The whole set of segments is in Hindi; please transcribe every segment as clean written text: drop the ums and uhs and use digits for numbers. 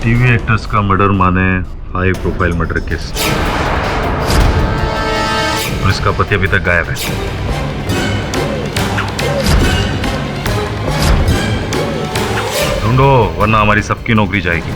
टीवी एक्टर्स का मर्डर माने high profile murder case. Police का पति अभी तक गायब है। ढूंढो वरना हमारी सबकी नौकरी जाएगी।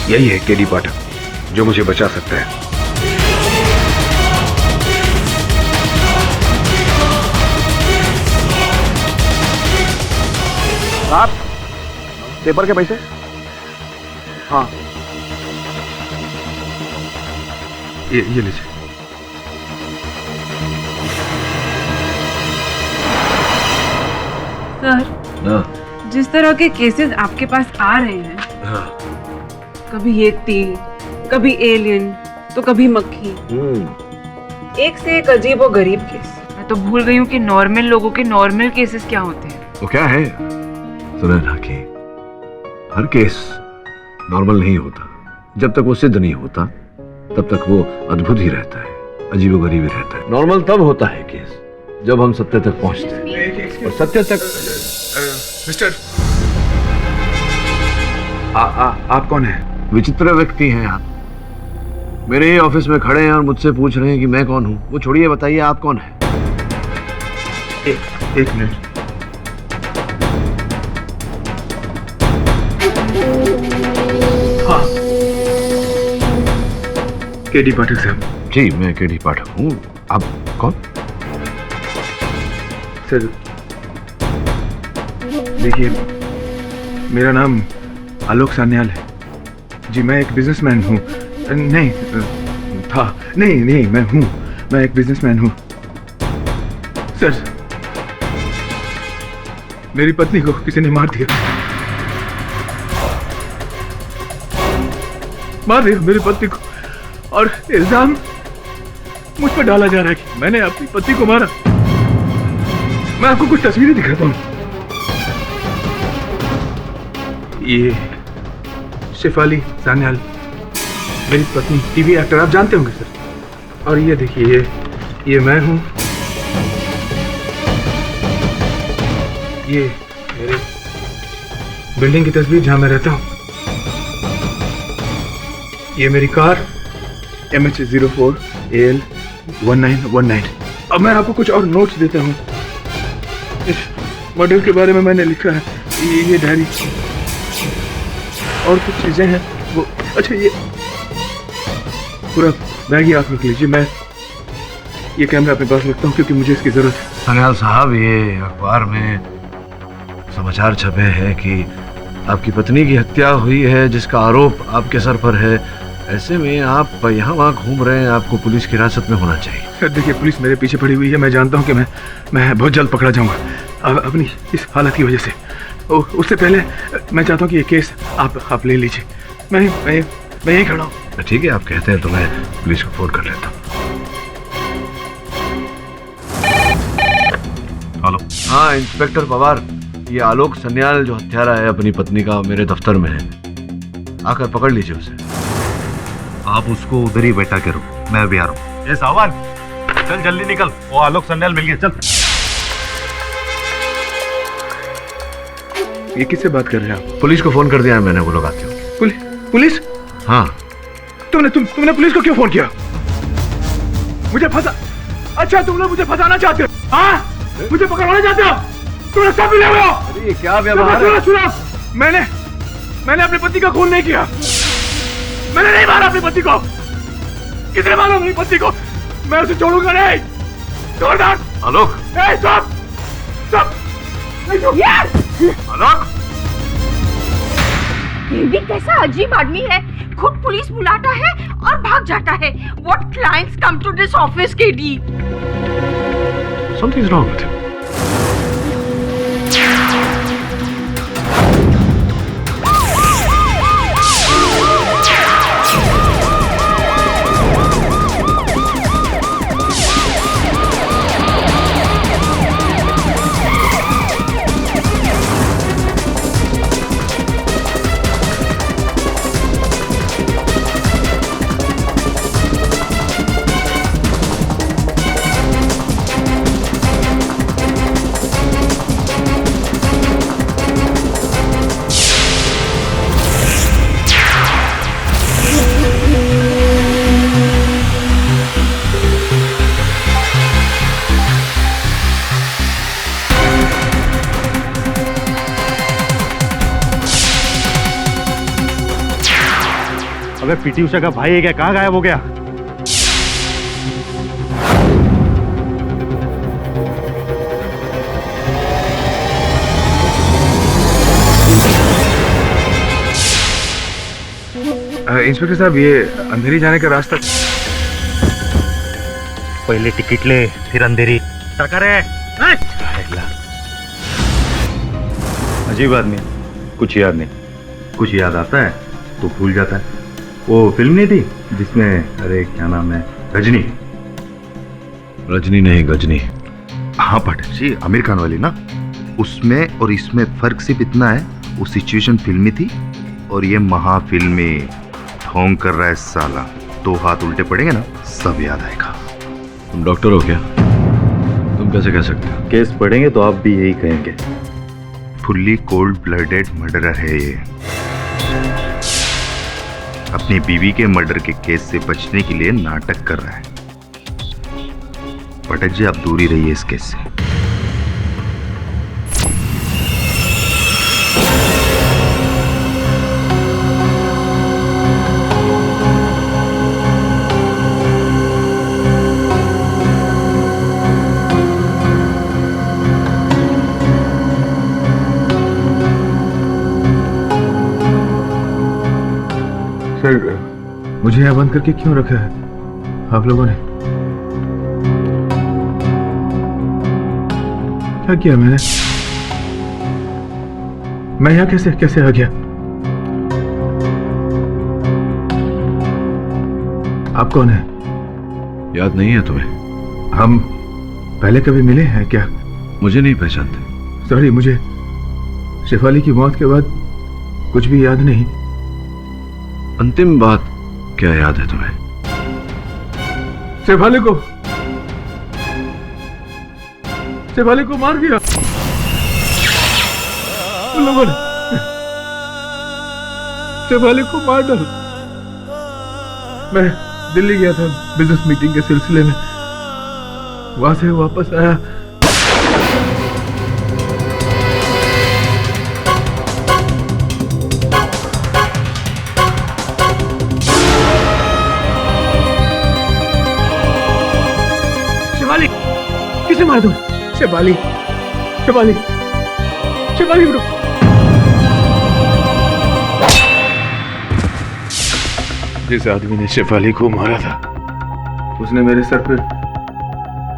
यही है केडी पाठक जो मुझे बचा सकता है। आप पेपर के पैसे? हाँ ये लीजिए। सर, जिस तरह के केसेस आपके पास आ रहे हैं, कभी येती, कभी एलियन, तो कभी मक्खी, एक से एक अजीब और गरीब केस। मैं तो भूल गई हूँ कि नॉर्मल लोगों के नॉर्मल केसेस क्या होते हैं। वो क्या है सुनैना की, हर केस नॉर्मल नहीं होता। जब तक वो सिद्ध नहीं होता तब तक वो अद्भुत ही रहता है, अजीबोगरीब ही रहता है। नॉर्मल तब होता है केस जब हम सत्य तक पहुंचते हैं, और सत्य तक। मिस्टर, आप कौन हैं? विचित्र व्यक्ति हैं आप। मेरे ही ऑफिस में खड़े हैं और मुझसे पूछ रहे हैं कि मैं कौन हूं। वो छोड़िए, बताइए आप कौन हैं? एक मिनट। हाँ, केडी पाठक साहब। जी मैं केडी पाठक हूँ। आप कौन? सर देखिए, मेरा नाम आलोक सान्याल है जी। मैं एक बिजनेसमैन हूँ। नहीं था, नहीं मैं हूँ, मैं एक बिजनेसमैन हूँ। सर, मेरी पत्नी को किसी ने मार दिया मेरी पत्नी को, और इल्जाम मुझ पर डाला जा रहा है कि मैंने अपनी पत्नी को मारा। मैं आपको कुछ तस्वीरें दिखाता हूँ। ये शेफाली सान्याल, मेरी पत्नी, टीवी एक्टर, आप जानते होंगे सर। और ये देखिए, ये मैं हूँ। ये मेरे बिल्डिंग की तस्वीर जहां मैं रहता हूँ। ये मेरी कार MH04 AL 1919। अब मैं आपको कुछ और नोट्स देता हूँ। इस मॉडल के बारे में मैंने लिखा है, ये डायरी और कुछ चीजें हैं वो। अच्छा, ये पूरा बैग ही आप रख लीजिए। मैं ये कैमरा अपने पास रखता हूँ क्योंकि मुझे इसकी जरूरत है। सान्याल साहब, ये अखबार में समाचार छपे हैं कि आपकी पत्नी की हत्या हुई है जिसका आरोप आपके सर पर है। ऐसे में आप यहाँ वहाँ घूम रहे हैं, आपको पुलिस की हिरासत में होना चाहिए। सर देखिए, पुलिस मेरे पीछे पड़ी हुई है। मैं जानता हूँ कि मैं बहुत जल्द पकड़ा जाऊंगा अपनी इस हालत की वजह से। उससे पहले मैं चाहता हूँ कि ये केस आप ले लीजिए। मैं यहीं खड़ा हूँ। ठीक है, आप कहते हैं तो मैं पुलिस को फोन कर लेता हूँ। हेलो। हाँ इंस्पेक्टर पवार, ये आलोक सान्याल जो हत्यारा है अपनी पत्नी का, मेरे दफ्तर में है। आकर पकड़ लीजिए उसे। आप उसको उधर ही बैठा करो, मैं अभी आ रहा हूँ। ये सावन, चल जल्दी निकल, वो आलोक सान्याल मिल गया, चल। ये किससे बात कर रहे हैं आप? पुलिस को फोन कर दिया है मैंने, वो लोग आते हो। पुलिस? हाँ। तुमने पुलिस को क्यों फोन किया? मुझे फंसा? अच्छा, तुम लोग मुझे फंसाना चाहते हो? हाँ, मुझे पकड़वाना चाहते हो? तुमने सब मिले हुए हो। अरे ये क्या व्यवहार है? सुनो, मैंने अपनी पति का खून नहीं किया। मैंने नहीं मारा अपनी पति को। किसने मारा अपनी पति को? मैं उसे छोड़ूंगा नहीं। जोरदार आलोक, स्टॉप। आलोक, ये भी कैसा अजीब आदमी है, खुद पुलिस बुलाता है और भाग जाता है। What clients come to this office, KD? something's wrong with him. अबे पीटी उषा का भाई है क्या? कहाँ गायब हो गया? इंस्पेक्टर साहब, ये अंधेरी जाने का रास्ता। पहले टिकट ले, फिर अंधेरी। टकर है। अजीब आदमी है, कुछ याद नहीं। कुछ याद आता है तो भूल जाता है। वो फिल्म नहीं थी जिसमें, अरे क्या नाम है, रजनी? रजनी नहीं, गजनी। हाँ पाठक जी, आमिर खान वाली ना। उसमें और इसमें फर्क सिर्फ इतना है, वो सिचुएशन फिल्मी थी और ये महाफिल्मी। ढोंग कर रहा है साला, 2 हाथ उल्टे पड़ेंगे ना, सब याद आएगा। तुम डॉक्टर हो क्या? तुम कैसे कह सकते हो? केस पढ़ेंगे तो आप भी यही कहेंगे। फुल्ली कोल्ड ब्लडेड मर्डरर है ये। अपनी बीवी के मर्डर के केस से बचने के लिए नाटक कर रहा है। पाठक जी, आप दूर ही रहिए इस केस से। सर, मुझे यहाँ बंद करके क्यों रखा है आप लोगों ने? क्या किया मैंने? मैं यहाँ कैसे कैसे आ गया? आप कौन है? याद नहीं है तुम्हें? हम पहले कभी मिले हैं क्या? मुझे नहीं पहचानते? सॉरी, मुझे शेफाली की मौत के बाद कुछ भी याद नहीं। अंतिम बात क्या याद है तुम्हें? शेफाली को मार दिया उन लोगों ने। शेफाली को मार डाला। मैं दिल्ली गया था बिजनेस मीटिंग के सिलसिले में, वहां से वापस आया। किसे मार दूं? शेफाली उठो। जिस आदमी ने शेफाली को मारा था, उसने मेरे सर पर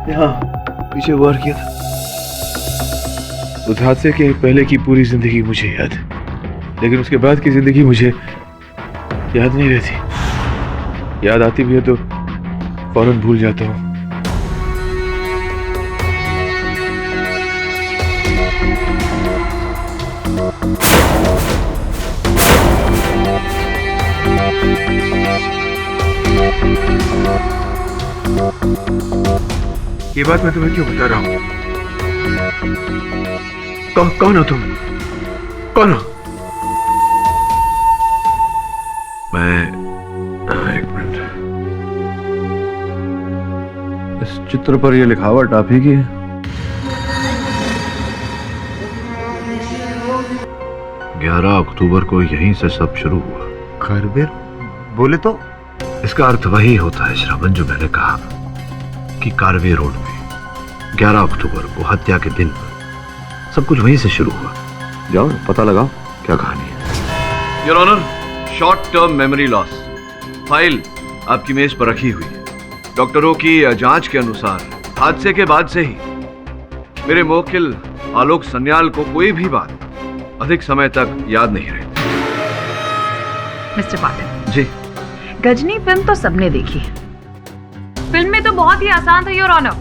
यहाँ पीछे वार किया था। उस हादसे के पहले की पूरी जिंदगी मुझे याद है, लेकिन उसके बाद की जिंदगी मुझे याद नहीं रहती। याद आती भी है तो फौरन भूल जाता हूँ। ये बात मैं तुम्हें क्यों बता रहा हूं? कौन हो तुम? कौन हो? मैं एक मिनट, इस चित्र पर यह लिखावट आप ही की है? ग्यारह अक्टूबर को यहीं से सब शुरू हुआ। खैरबेर बोले तो? इसका अर्थ वही होता है श्रवण, जो मैंने कहा कि कारवे रोड में 11 अक्टूबर को हत्या के दिन सब कुछ वहीं से शुरू हुआ। जाओ पता लगाओ क्या कहानी है। Your honour, short term memory loss file आपकी मेज पर रखी हुई है। डॉक्टरों की जांच के अनुसार हादसे के बाद से ही मेरे मुवक्किल आलोक सन्याल को कोई भी बात अधिक समय तक याद नहीं रही। मिस्टर पाठक जी, गजनी फिल्म तो सबने देखी है। फिल्म में तो बहुत ही आसान था योर ऑनर।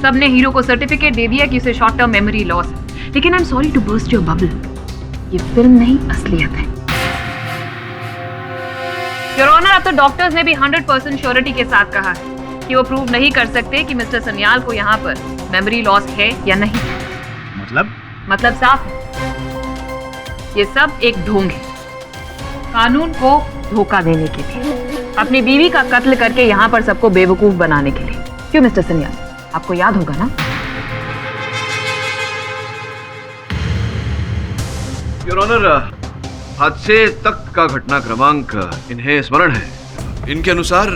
सबने हीरो को सर्टिफिकेट दे दिया कि उसे शॉर्ट टर्म मेमोरी लॉस है। लेकिन I am sorry to burst your bubble, ये फिल्म नहीं असलियत है। योर ऑनर, अब तो डॉक्टर्स ने भी 100% श्योरिटी के साथ कहा है कि वो प्रूव नहीं कर सकते कि मिस्टर सन्याल को यहाँ पर मेमोरी लॉस है या नहीं। मतलब साफ है, ये सब एक ढोंग है कानून को धोखा देने के लिए, अपनी बीवी का कत्ल करके यहाँ पर सबको बेवकूफ बनाने के लिए। क्यों मिस्टर सन्याल, आपको याद होगा ना? योर ऑनर, हादसे तक का घटना क्रमांक इन्हें स्मरण है। इनके अनुसार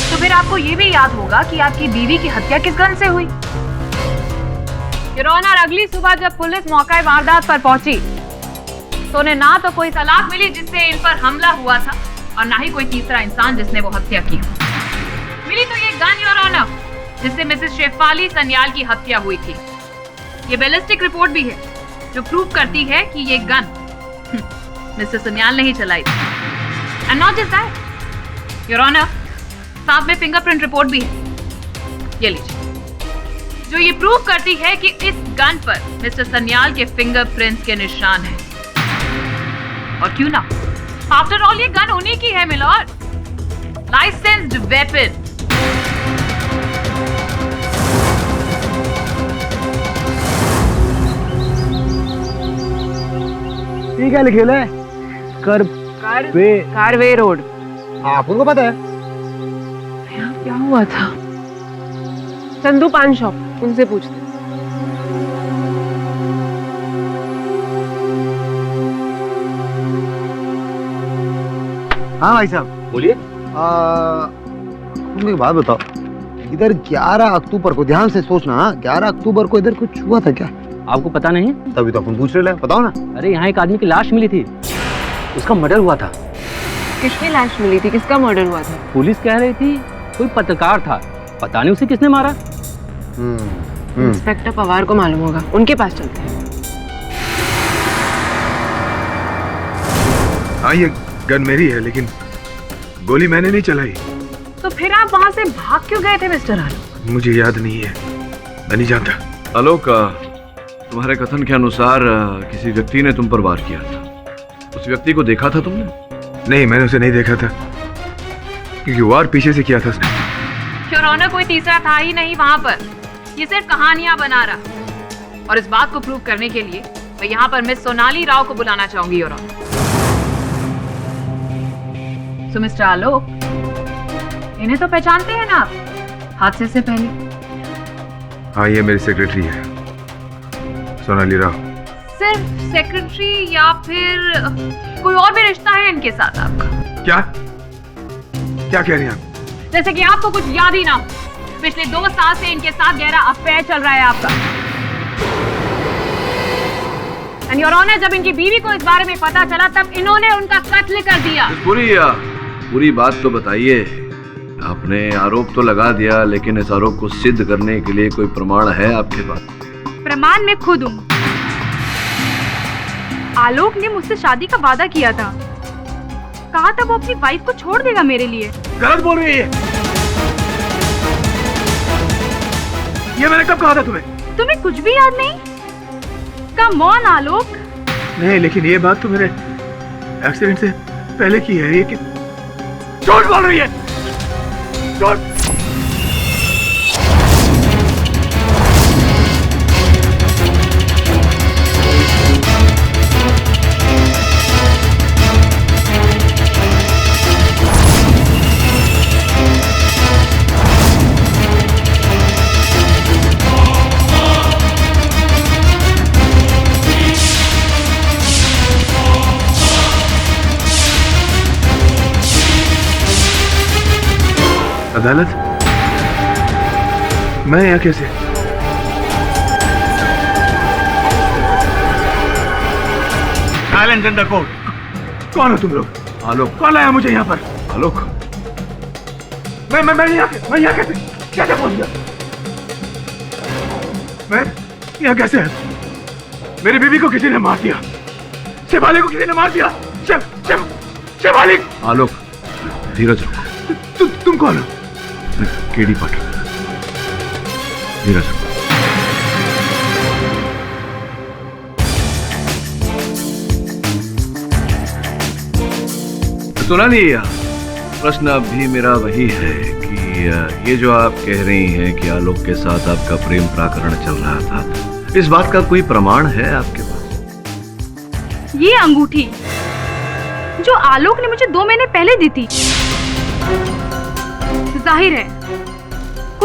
तो फिर आपको ये भी याद होगा कि आपकी बीवी की हत्या किस गन से हुई। योर ऑनर, अगली सुबह जब पुलिस मौका वारदात पर पहुंची तो उन्हें ना तो कोई तलाक मिली जिससे इन पर हमला हुआ था और ना ही कोई तीसरा इंसान जिसने वो हत्या की। मिली तो ये गन योर ऑनर जिससे मिसेस शेफाली सन्याल की हत्या हुई थी। ये बैलिस्टिक रिपोर्ट भी है जो प्रूव करती है कि ये गन मिस्टर सन्याल ने ही चलाई थी। And not just that your honour, साथ में फिंगरप्रिंट रिपोर्ट भी है, ये लीजिए, जो ये प्रूव करती है कि इस गन पर मिस्टर सन्याल के फिंगरप्रिंट्स के निशान हैं। और क्यों ना, आफ्टर ऑल ये गन उन्हीं की है मिलॉर्ड, लाइसेंस्ड वेपन। ये क्या लिखे है? कारवे रोड। आपको पता है? यहाँ क्या हुआ था? चंदू पान शॉप, उनसे पूछते। हाँ भाई साहब बोलिए। तुम एक बात बताओ, इधर 11 अक्टूबर को, ध्यान से सोचना, 11 अक्टूबर को इधर कुछ हुआ था क्या? आपको पता नहीं? तभी तो अपन पूछ रहे हैं, बताओ ना। अरे यहाँ एक आदमी की लाश मिली थी, उसका मर्डर हुआ था। किसकी लाश मिली थी? किसका मर्डर हुआ था? पुलिस कह रही थी कोई पत्रकार था, पता नहीं उसे किसने मारा। इंस्पेक्टर पवार को मालूम होगा, उनके पास चलते हैं। हाँ, ये गन मेरी है लेकिन गोली मैंने नहीं चलाई। तो फिर आप वहां से भाग क्यों गए थे मिस्टर आलोक? मुझे याद नहीं है, मैं नहीं जानता। आलोक, तुम्हारे कथन के अनुसार किसी व्यक्ति ने तुम पर वार किया था। उस व्यक्ति को देखा था तुमने? नहीं, मैंने उसे नहीं देखा था क्योंकि वार पीछे से किया था उसने। योर ऑनर, कोई तीसरा था ही नहीं वहां पर, ये सिर्फ कहानियां बना रहा। और इस बात को प्रूव करने के लिए मैं यहाँ पर मिस सोनाली राव को बुलाना चाहूंगी योर ऑनर। सो मिस्टर आलोक, इन्हें तो पहचानते हैं ना आप हादसे से पहले? हाँ, ये मेरी सेक्रेटरी है, सोनाली राव। सिर्फ सेक्रेटरी या फिर कोई और भी रिश्ता है इनके साथ आपका? क्या क्या कह रही हैं आप? जैसे कि आपको कुछ याद ही ना हो, पिछले 2 साल से इनके साथ गहरा अफेयर चल रहा है आपका। एंड योर ऑनर, जब इनकी बीवी को इस बारे में पता चला तब इन्होंने उनका कत्ल कर दिया। पूरी बात तो बताइए। आपने आरोप तो लगा दिया, लेकिन इस आरोप को सिद्ध करने के लिए कोई प्रमाण है आपके पास? प्रमाण मैं खुद हूँ। आलोक ने मुझसे शादी का वादा किया था, कहा था वो अपनी वाइफ को छोड़ देगा मेरे लिए। गलत बोल रही है ये मैंने कब कहा था तुम्हें? तुम्हें कुछ भी याद नहीं? कम ऑन आलोक। नहीं, लेकिन ये बात तो मेरे एक्सीडेंट से पहले की है। ये कि झूठ बोल रही है, झूठ। अदालत? मैं यहाँ कैसे? Silence in the court. कौन हो तुम लोग? आलोक। कौन लाया मुझे यहाँ पर? आलोक, मैं यहाँ कैसे पहुंच गया? मैं यहाँ कैसे है? मेरी बीवी को किसी ने मार दिया, शेफाली को किसी ने मार दिया। शेफाली। आलोक, धीरज रखो। तुम कौन हो? केडी पाटिल। धीरज रखो। सोनाली, प्रश्न अब भी मेरा वही है कि ये जो आप कह रही हैं कि आलोक के साथ आपका प्रेम प्रकरण चल रहा था, इस बात का कोई प्रमाण है आपके पास? ये अंगूठी जो आलोक ने मुझे 2 महीने पहले दी थी, जाहिर है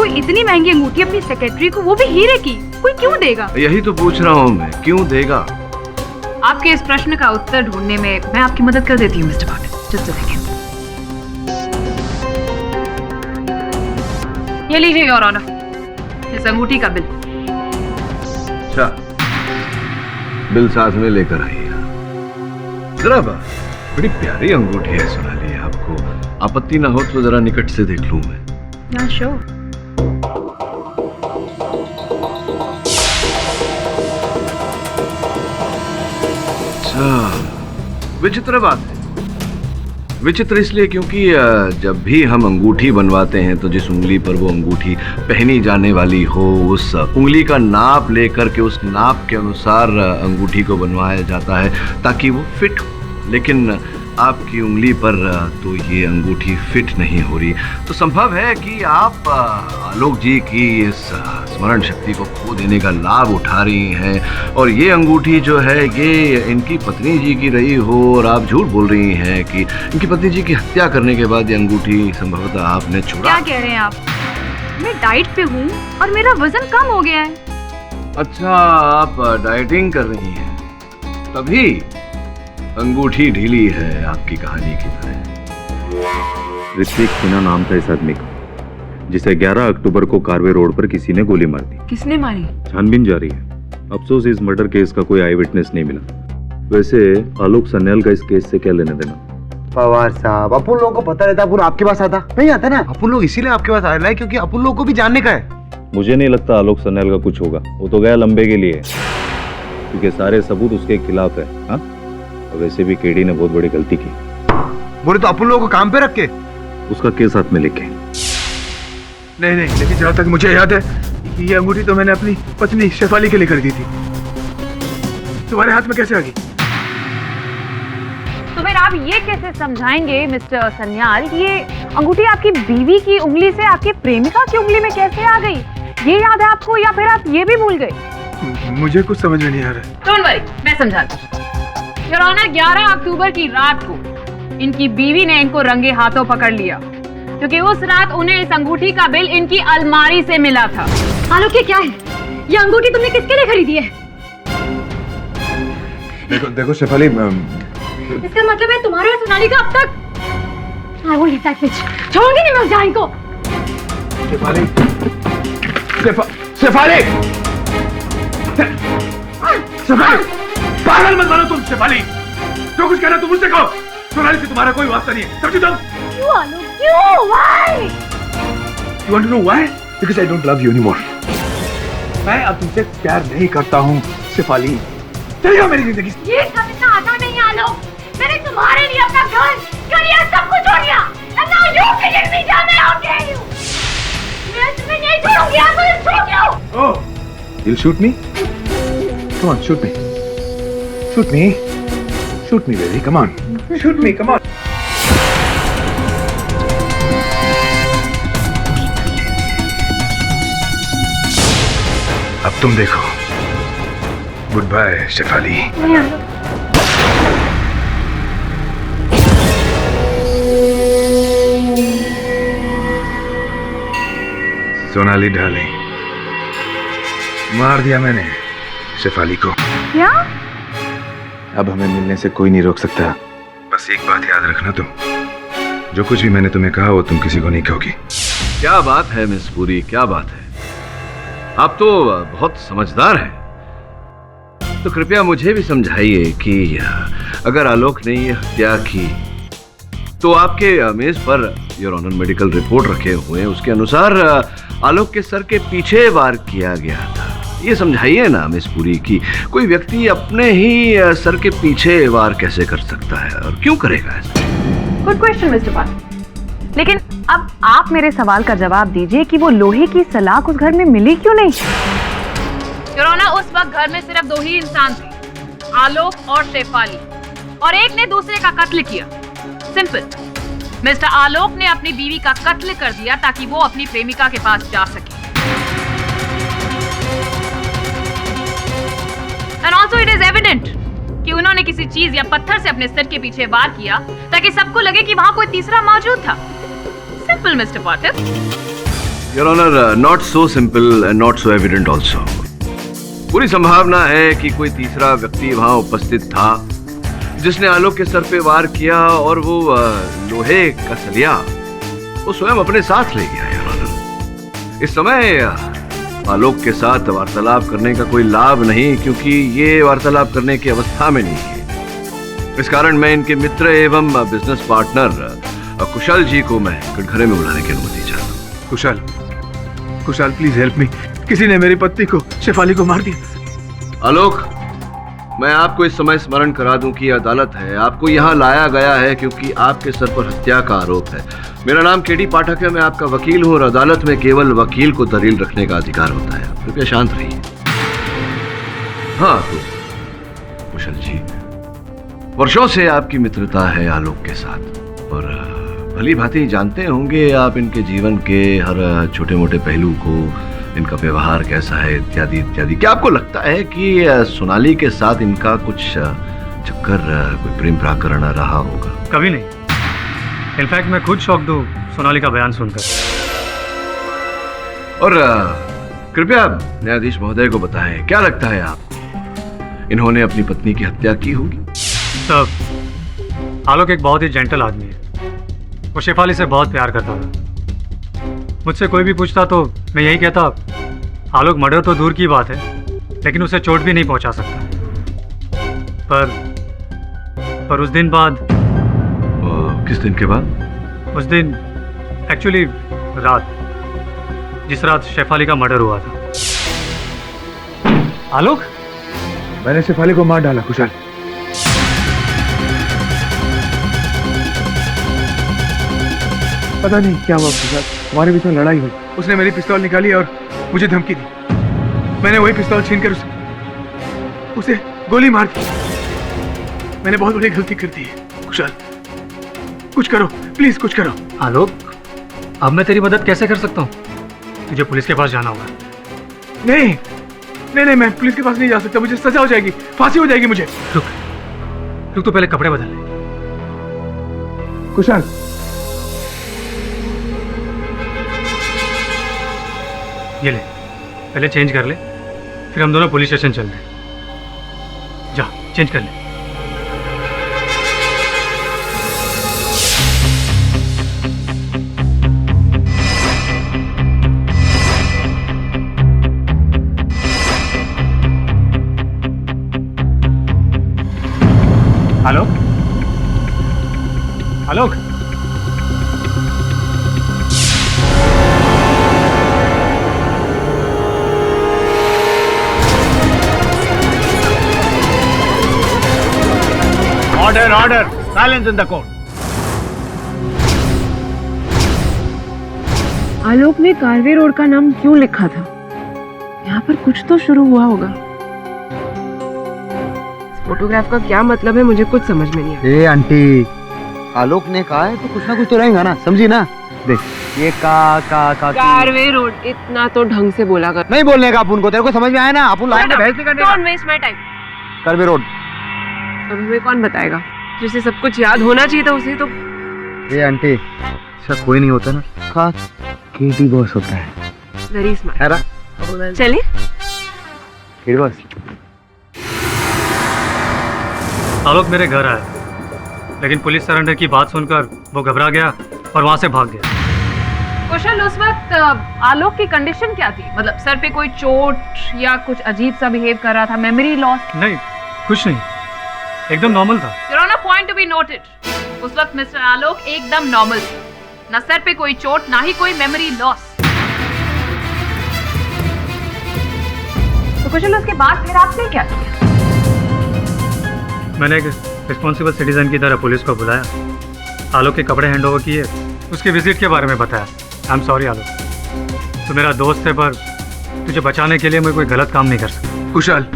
कोई इतनी महंगी अंगूठी अपनी सेक्रेटरी को, वो भी हीरे की, कोई क्यों देगा? यही तो पूछ रहा हूँ मैं, क्यों देगा? आपके इस प्रश्न का उत्तर ढूंढने में मैं आपकी मदद कर देती हूँ mister Patil. Just a second. ये लीजिए योर ऑनर, इस अंगूठी का बिल। अच्छा, बिल साथ में लेकर आइए। जरा बड़ी प्यारी अंगूठी है सोनाली, आपको आपत्ति ना हो तो जरा निकट से देख लूं मैं। या श्योर। अच्छा, विचित्र बात है। विचित्र इसलिए क्योंकि जब भी हम अंगूठी बनवाते हैं तो जिस उंगली पर वो अंगूठी पहनी जाने वाली हो, उस उंगली का नाप लेकर के उस नाप के अनुसार अंगूठी को बनवाया जाता है ताकि वो फिट हो। लेकिन आपकी उंगली पर तो ये अंगूठी फिट नहीं हो रही, तो संभव है कि आप आलोक जी की इस स्मरण शक्ति को खो देने का लाभ उठा रही हैं और ये अंगूठी जो है ये इनकी पत्नी जी की रही हो और आप झूठ बोल रही हैं कि इनकी पत्नी जी की हत्या करने के बाद ये अंगूठी संभवतः आपने छुड़ा। क्या कह रहे हैं आप? मैं डाइट पे हूँ और मेरा वजन कम हो गया है। अच्छा, आप डाइटिंग कर रही हैं, तभी अंगूठी ढीली है आपकी कहानी की तरह। ऋत्विक सिन्हा नाम था इस आदमी का, जिसे 11 अक्टूबर को कारवे रोड पर किसी ने गोली मार दी। किसने मारी? छानबीन जारी है। अफसोस इस मर्डर केस का कोई आई विटनेस नहीं मिला। वैसे आलोक सन्याल का इस केस से क्या लेना देना? पवार साहब, अपन लोगों को पता रहता, अपन आपके पास आता नहीं आता ना। अपन लोग इसीलिए आपके पास आ रहे हैं क्योंकि अपन लोग को भी जानने का है। मुझे नहीं लगता आलोक सन्याल का कुछ होगा। वो तो गया लंबे के लिए, क्योंकि सारे सबूत उसके खिलाफ है। हाँ, वैसे भी केडी ने बहुत बड़ी गलती की। बोले तो अपन लोगों को काम पे रख के उसका केस हाथ में लेके। नहीं, लेकिन जहाँ तक मुझे याद है, ये अंगूठी तो मैंने अपनी पत्नी शेफाली के लिए खरीदी थी। तुम्हारे हाथ में कैसे आ गई? तो फिर आप ये कैसे समझाएंगे मिस्टर सन्याल कि ये अंगूठी आपकी बीवी की उंगली से आपके प्रेमिका की उंगली में कैसे आ गई? ये याद है आपको या फिर आप ये भी भूल गए? मुझे कुछ समझ में नहीं आ रहा। डोंट वरी, मैं समझाती हूँ। योर ऑनर, 11 अक्टूबर की रात को इनकी बीवी ने इनको रंगे हाथों पकड़ लिया क्योंकि उस रात उन्हें इस अंगूठी का बिल इनकी अलमारी से मिला था। आलोक, ये क्या है? ये अंगूठी तुमने किसके लिए खरीदी है? देखो शेफाली, इसका मतलब है तुम्हारे और सोनाली का अब तक। I won't let that bitch. छोड़ूंगी नहीं मैं उस जान को। शेफाली, पागल मत बनो तुम शेफाली। जो कुछ कहना तुम मुझसे कहो। सोनाली से तुम्हारा कोई वास्ता नहीं है, समझी तुम? क्यों आलोक, क्यों? Why? You want to know why? Because I don't love you anymore. मैं अब तुमसे प्यार नहीं करता हूँ शेफाली। चली जाओ मेरी जिंदगी से। ये सब इतना आसान नहीं है आलोक। मैंने तुम्हारे लिए अपना घर, करियर सब कुछ छोड़ दिया। And now you killing me down there, how dare you? मैं तुम्हें नहीं छोड़ूंगी, I will shoot you. Oh, you'll shoot me? Come on, shoot me. Shoot me. Shoot me, baby. Come on. Shoot me. Come on. अब तुम देखो। Good bye Shefali. Sonali darling, मार दिया मैंने शेफाली को। क्या? अब हमें मिलने से कोई नहीं रोक सकता। बस एक बात याद रखना तुम, जो कुछ भी मैंने तुम्हें कहा वो तुम किसी को नहीं कहोगी। क्या बात है मिस पुरी, क्या बात है? आप तो बहुत समझदार हैं। तो कृपया मुझे भी समझाइए कि अगर आलोक ने ये हत्या की तो आपके मेज per your honour medical report रखे हुए हैं, उसके अनुसार आलोक के सर के पीछे वार किया गया था। ये समझाइए ना मिस पुरी कि कोई व्यक्ति अपने ही सर के पीछे वार कैसे कर सकता है और क्यों करेगा ऐसा? गुड क्वेश्चन मिस्टर पाटिल, लेकिन अब आप मेरे सवाल का जवाब दीजिए कि वो लोहे की सलाख उस घर में मिली क्यों नहीं? योर ऑनर, उस वक्त घर में सिर्फ 2 ही इंसान थे, आलोक और शेफाली, और एक ने दूसरे का कत्ल किया। सिंपल। मिस्टर आलोक ने अपनी बीवी का कत्ल कर दिया ताकि वो अपनी प्रेमिका के पास जा सके। And also it is evident कि उन्होंने किसी चीज या पत्थर से अपने सिर के पीछे वार किया ताकि सबको लगे कि वहां कोई तीसरा मौजूद था। Simple mister Patil. Your honour, not so simple and not so evident also. पूरी संभावना है कि कोई तीसरा व्यक्ति वहां उपस्थित था जिसने आलोक के सर पे वार किया और वो लोहे का सलिया वो स्वयं अपने साथ ले गया। योर ऑनर, इस समय आलोक के साथ वार्तालाप करने का कोई लाभ नहीं, क्योंकि ये वार्तालाप करने की अवस्था में नहीं है। इस कारण मैं इनके मित्र एवं बिजनेस पार्टनर कुशल जी को मैं कटघरे में बुलाने की अनुमति चाहता हूँ। Kushal please help me. किसी ने मेरी पत्नी को, शेफाली को मार दिया। आलोक, मैं आपको इस समय स्मरण करा दूं कि अदालत है, आपको यहाँ लाया गया है क्योंकि आपके सर पर हत्या का आरोप है। मेरा नाम केडी पाठक है, मैं आपका वकील हूँ और अदालत में केवल वकील को दलील रखने का अधिकार होता है। कृपया शांत रहिए। हाँ तो कुशल जी, वर्षों से आपकी मित्रता है आलोक के साथ और भली भांति जानते होंगे आप इनके जीवन के हर छोटे मोटे पहलू को, इनका व्यवहार कैसा है इत्यादि इत्यादि। क्या आपको लगता है कि सोनाली के साथ इनका कुछ चक्कर, कोई प्रेम प्राकरण रहा होगा? कभी नहीं। इनफैक्ट मैं खुद शॉक्ड हूँ सोनाली का बयान सुनकर। और कृपया न्यायाधीश महोदय को बताएं, क्या लगता है आपको इन्होंने अपनी पत्नी की हत्या की होगी? सर, आलोक एक बहुत ही जेंटल आदमी है। वो शेफाली से बहुत प्यार करता था। मुझसे कोई भी पूछता तो मैं यही कहता, आलोक मर्डर तो दूर की बात है लेकिन उसे चोट भी नहीं पहुंचा सकता। पर उस दिन बाद। किस दिन के बाद? उस दिन एक्चुअली रात, जिस रात शेफाली का मर्डर हुआ था। आलोक, मैंने शेफाली को मार डाला कुशाल। पता नहीं क्या हुआ कुशाल, हमारे बीच में लड़ाई हुई। उसने मेरी पिस्तौल निकाली और मुझे धमकी दी। मैंने वही पिस्तौल छीनकर उसे गोली मार दी। मैंने बहुत बड़ी गलती कर दी है कुशाल, कुछ करो प्लीज, कुछ करो। आलोक, अब मैं तेरी मदद कैसे कर सकता हूँ? तुझे पुलिस के पास जाना होगा। नहीं नहीं नहीं, मैं पुलिस के पास नहीं जा सकता, मुझे सजा हो जाएगी, फांसी हो जाएगी मुझे। रुक तो पहले कपड़े बदल ले। कुशाल, ये ले, पहले चेंज कर ले, फिर हम दोनों पुलिस स्टेशन चलते हैं। जा, चेंज कर ले। आलोक, आलोक, Order! Silence in the court. आलोक ने कारवे रोड का नाम क्यों लिखा था? यहाँ पर कुछ तो शुरू हुआ होगा। फोटोग्राफ का क्या मतलब है, मुझे कुछ समझ में नहीं आया। ए आंटी, आलोक ने कहा है तो कुछ ना कुछ तो रहेगा ना, समझी ना? देख, ये कारवे रोड, इतना तो ढंग से बोला कर। नहीं बोलने का अपुन को, तेरे को समझ में आया ना? अपुन लाइन में बहस नहीं करने का। Don't waste my time. Karve road. अब हमें कौन बताएगा? जिसे सब कुछ याद होना चाहिए था उसे तो। ये आंटी, ऐसा कोई नहीं होता ना, खास केटी बॉस होता है। Very smart. है ना? चलिए। केटी बॉस। आलोक मेरे घर आया, लेकिन पुलिस सरेंडर की बात सुनकर वो घबरा गया और वहां से भाग गया। कुशल, उस वक्त आलोक की कंडीशन क्या थी? मतलब सर पे कोई चोट या कुछ अजीब सा बिहेव कर रहा था? Memory loss? नहीं, कुछ नहीं, एकदम नॉर्मल था। Your Honor, point to be noted. उस वक्त मिस्टर आलोक एकदम नॉर्मल थे, ना सर पे कोई चोट, ना ही कोई मेमोरी लॉस। तो कुशल, उसके बाद फिर आपने क्या किया? मैंने एक रिस्पॉन्सिबल सिटीजन की तरह पुलिस को बुलाया, आलोक के कपड़े हैंड ओवर किए, उसके विजिट के बारे में बताया। आई एम सॉरी आलोक, तू मेरा दोस्त है, पर तुझे बचाने के लिए मैं कोई गलत काम नहीं कर सकता। कुशाल,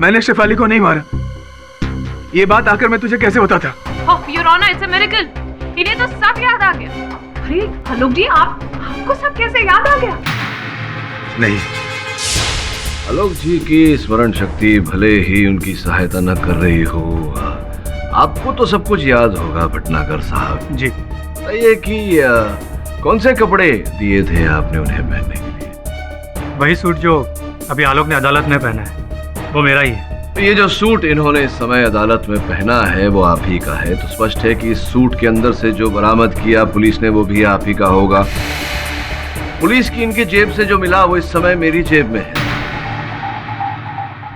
मैंने शेफाली को नहीं मारा। ये बात आकर मैं तुझे कैसे बताता? Oh, Your Honor, it's a miracle. इन्हें तो सब याद आ गया। अरे आलोक जी, आपको सब कैसे याद आ गया? नहीं, आलोक जी की स्मरण शक्ति भले ही उनकी सहायता न कर रही हो, आपको तो सब कुछ याद होगा भटनागर साहब। जी। ये कि कौन से कपड़े दिए थे आपने उन्हें पहनने के लिए? वही सूट जो अभी आलोक ने अदालत में पहना है, वो मेरा ही है। ये जो सूट इन्होंने इस समय अदालत में पहना है वो आप ही का है, तो स्पष्ट है कि इस सूट के अंदर से जो बरामद किया पुलिस ने वो भी आप ही का होगा। पुलिस की इनकी जेब से जो मिला वो इस समय मेरी जेब में है।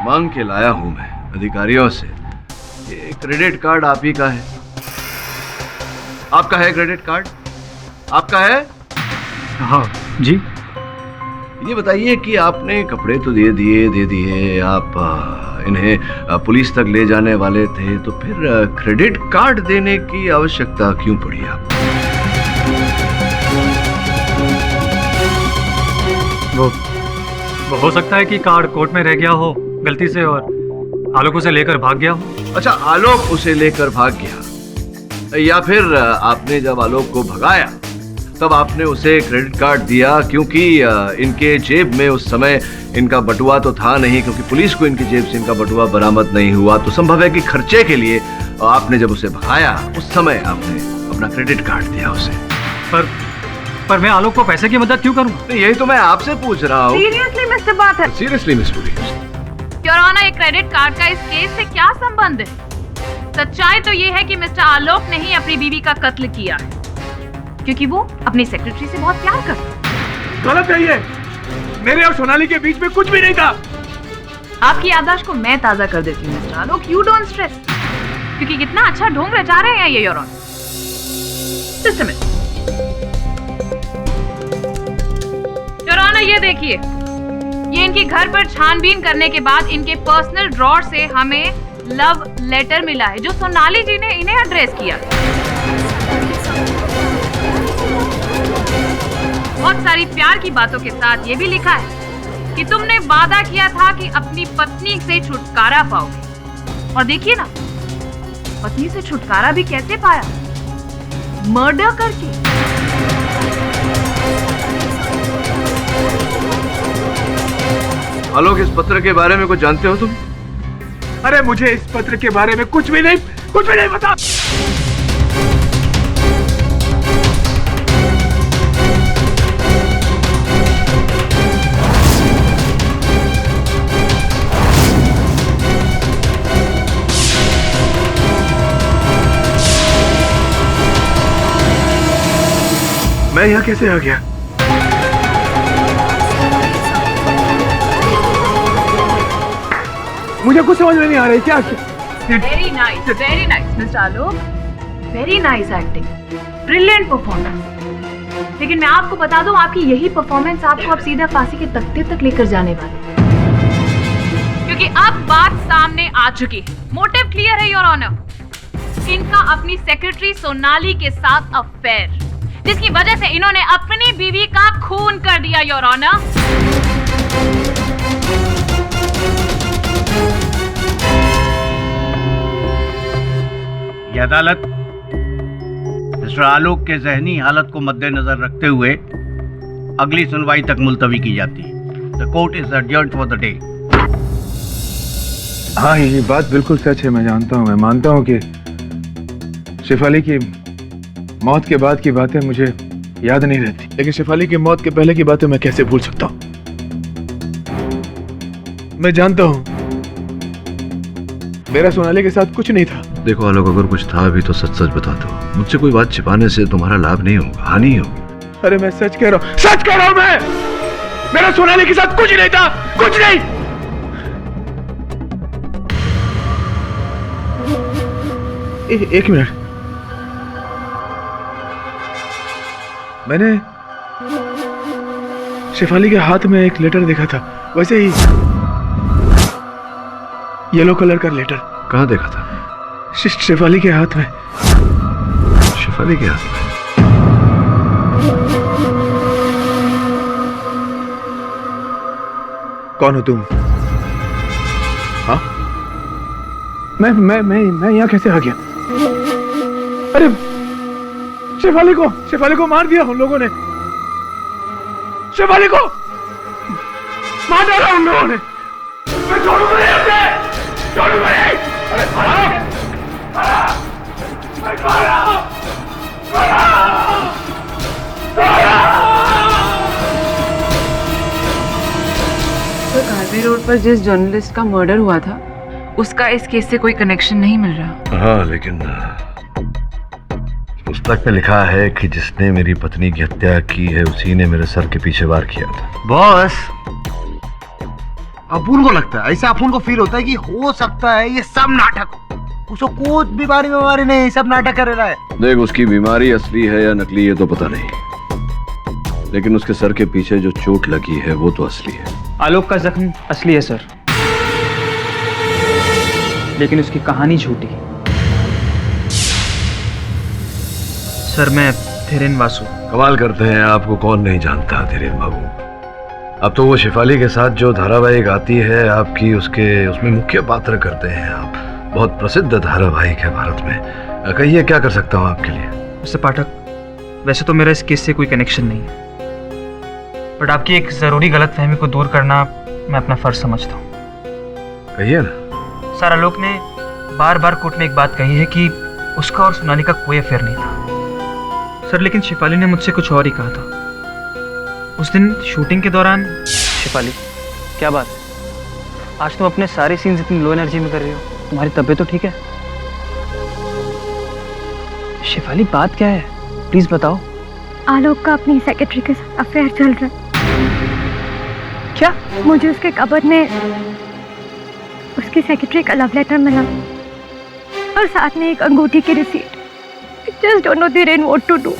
मांग के लाया हूं मैं अधिकारियों से। ये क्रेडिट कार्ड आप ही का है। आपका है क्रेडिट कार्ड? आपका है? हाँ जी। ये बताइए कि आपने कपड़े तो दे दिए, आप इन्हें पुलिस तक ले जाने वाले थे, तो फिर क्रेडिट कार्ड देने की आवश्यकता क्यों पड़ी आपको? वो हो सकता है कि कार्ड कोर्ट में रह गया हो गलती से और आलोक उसे लेकर भाग गया हो। अच्छा, आलोक उसे लेकर भाग गया, या फिर आपने जब आलोक को भगाया तब आपने उसे क्रेडिट कार्ड दिया, क्योंकि इनके जेब में उस समय इनका बटुआ तो था नहीं, क्योंकि पुलिस को इनकी जेब से इनका बटुआ बरामद नहीं हुआ, तो संभव है कि खर्चे के लिए आपने जब उसे भगाया उस समय आपने अपना क्रेडिट कार्ड दिया उसे। पर मैं आलोक को पैसे की मदद क्यों करूं? यही तो मैं आपसे पूछ रहा हूँ। सीरियसली मिस्टर बात है। Seriously miss police, your honour, एक क्रेडिट कार्ड का इस केस से क्या संबंध है? सच्चाई तो ये है कि मिस्टर आलोक ने ही अपनी बीवी का कत्ल किया है, क्योंकि वो अपनी सेक्रेटरी से बहुत प्यार करता है। गलत है ये। मेरे और सोनाली के बीच में कुछ भी नहीं था। आपकी याददाश्त को मैं ताजा कर देती हूँ mister Alok, you don't stress, क्योंकि कितना अच्छा ढोंग रचा रहे हैं ये your honour. Just a minute your honour, ये देखिए, ये इनके घर पर छानबीन करने के बाद इनके पर्सनल ड्रॉर से हमें लव लेटर मिला है जो सोनाली जी ने इन्हें एड्रेस किया। बहुत सारी प्यार की बातों के साथ ये भी लिखा है कि तुमने वादा किया था कि अपनी पत्नी से छुटकारा पाओगे, और देखिए ना, पत्नी से छुटकारा भी कैसे पाया? मर्डर करके। आलोक, इस पत्र के बारे में कुछ जानते हो तुम? अरे मुझे इस पत्र के बारे में कुछ भी नहीं पता। मैं यहाँ कैसे आ गया? मुझे कुछ समझ में नहीं आ रही। क्या? Very nice Mister Alok, very nice acting, brilliant performance. लेकिन मैं आपको बता दूं, आपकी यही परफॉर्मेंस आपको अब सीधा फांसी के तख्ते तक लेकर जाने वाली है, क्योंकि अब बात सामने आ चुकी है। मोटिव क्लियर है योर ऑनर। इनका अपनी सेक्रेटरी सोनाली के साथ अफेयर, जिसकी वजह से इन्होंने अपनी बीवी का खून कर दिया योर ऑनर। यह अदालत मिस्टर आलोक के जहनी हालत को मद्देनजर रखते हुए अगली सुनवाई तक मुलतवी की जाती है। The court is adjourned for the day. हाँ, ये बात बिल्कुल सच है। मैं जानता हूँ, मैं मानता हूँ कि शेफाली की मौत के बाद की बातें मुझे याद नहीं रहती, लेकिन शेफाली की मौत के पहले की बातें मैं कैसे भूल सकता हूँ? मैं जानता हूँ मेरा सोनाली के साथ कुछ नहीं था। देखो आलोक, अगर कुछ था भी तो सच सच बता दो। मुझसे कोई बात छिपाने से तुम्हारा लाभ नहीं होगा, हानि होगी। अरे मैं सच कह रहा हूँ मैं। मेरा सोनाली के साथ कुछ नहीं था, कुछ नहीं। एक मिनट, मैंने शेफाली के हाथ में एक लेटर देखा था, वैसे ही येलो कलर का लेटर। कहाँ देखा था? शेफाली के हाथ में। शेफाली के हाथ में? कौन हो तुम? हाँ, मैं यहाँ कैसे आ गया? अरे शेफाली को मार दिया उन लोगों ने। शेफाली को मार डाला उन लोगों ने। मैं छोड़ूंगा नहीं उसे, छोड़ूंगा नहीं। अरे मैं पर जिस जर्नलिस्ट का मर्डर हुआ था उसका इस केस से कोई कनेक्शन नहीं मिल रहा। हाँ, लेकिन पुस्तक में लिखा है कि जिसने मेरी पत्नी की हत्या की है उसी ने मेरे सर के पीछे वार किया था। बॉस, अपुन को लगता है, ऐसा अपुन को फील होता है कि हो सकता है ये सब नाटक हो। उसको कुछ बीमारी नहीं, सब नाटक कर रहा है। देख, उसकी बीमारी असली है या नकली है तो पता नहीं, लेकिन उसके सर के पीछे जो चोट लगी है वो तो असली है। आलोक का जख्म असली है सर, लेकिन उसकी कहानी झूठी। सर, मैं धीरेन वासु। कमाल करते हैं, आपको कौन नहीं जानता धीरेन बाबू। अब तो वो शेफाली के साथ जो धारावाहिक आती है आपकी, उसमें मुख्य पात्र करते हैं आप। बहुत प्रसिद्ध धारावाहिक है भारत में। कहिए क्या कर सकता हूँ आपके लिए। मिस्टर पाठक, वैसे तो मेरा इस केस से कोई कनेक्शन नहीं है, बट आपकी एक जरूरी गलतफहमी को दूर करना मैं अपना फर्ज समझता हूँ। कहिए ना। सर, आलोक ने बार बार कोर्ट में एक बात कही है कि उसका और सोनाली का कोई अफेयर नहीं था। सर, लेकिन शेफाली ने मुझसे कुछ और ही कहा था। उस दिन शूटिंग के दौरान। शेफाली, क्या बात है? आज तुम अपने सारे सीन्स इतनी लो एनर्जी में कर रही हो। तुम्हारी तबीयत तो ठीक है? शेफाली, बात क्या है? प्लीज बताओ। आलोक का अपनी सेक्रेटरी के साथ अफेयर चल रहा है। क्या? मुझे उसके कबर्ड में उसकी सेक्रेटरी का लव लेटर मिला और साथ में एक अंगूठी की receipt. I just don't know Dhiren what to do.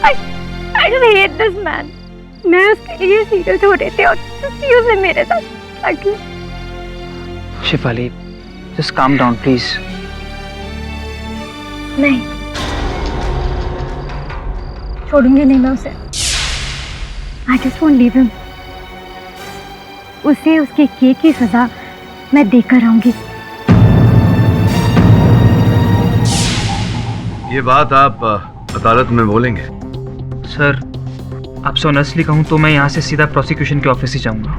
I just hate this man. मैं उसके लिए सीरियल छोड़ रहे थे और उसने मेरे साथ क्या किया? Shefali, just calm down, please. नहीं, छोड़ूंगी नहीं मैं उसे। I just won't leave him. उसे उसके किए की सजा मैं देकर आऊंगी। ये बात आप अदालत में बोलेंगे? सर, आपसे ऑनेस्टली कहूँ तो मैं यहाँ से सीधा प्रोसिक्यूशन के ऑफिस ही जाऊँगा।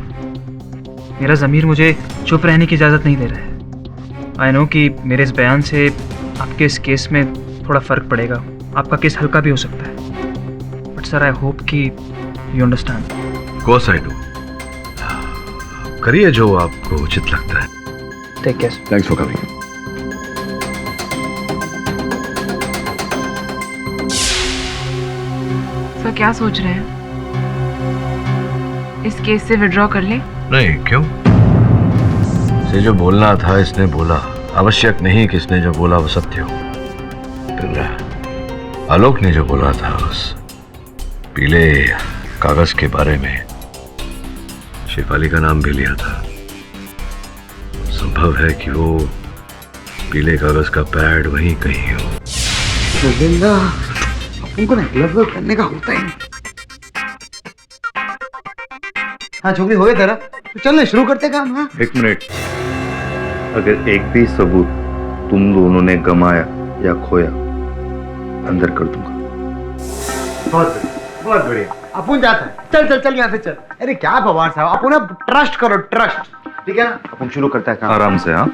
मेरा ज़मीर मुझे चुप रहने की इजाज़त नहीं दे रहा है। आई नो कि मेरे इस बयान से आपके इस केस में थोड़ा फ़र्क पड़ेगा, आपका केस हल्का भी हो सकता है, बट सर आई होप कि you understand. Of course I do. करिए जो आपको उचित लगता है। Take care. Thanks for coming. Sir, क्या सोच रहे हैं? इस केस से विड्रॉ कर ले? नहीं, क्यों? इसे जो बोलना था इसने बोला। आवश्यक नहीं कि इसने जो बोला वो सत्य हो। फिर आलोक ने जो बोला था उस पीले कागज के बारे में शेफाली का नाम भी लिया था। संभव है कि वो पीले कागज का पैड वहीं कहीं हो। उनको ना ग्लव करने का होता ही नहीं। हाँ छोकरी, हो गया तेरा? तो चलने शुरू करते काम। हाँ, एक मिनट। अगर एक भी सबूत तुम दोनों ने गमाया या खोया, अंदर कर दूंगा। बहुत बढ़िया। अपन जाता है। चल चल चल, यहाँ से चल। अरे क्या पवार साहब, अपन ट्रस्ट करो, ट्रस्ट। ठीक है ना? अपन शुरू करता है काम। आराम से। हाँ,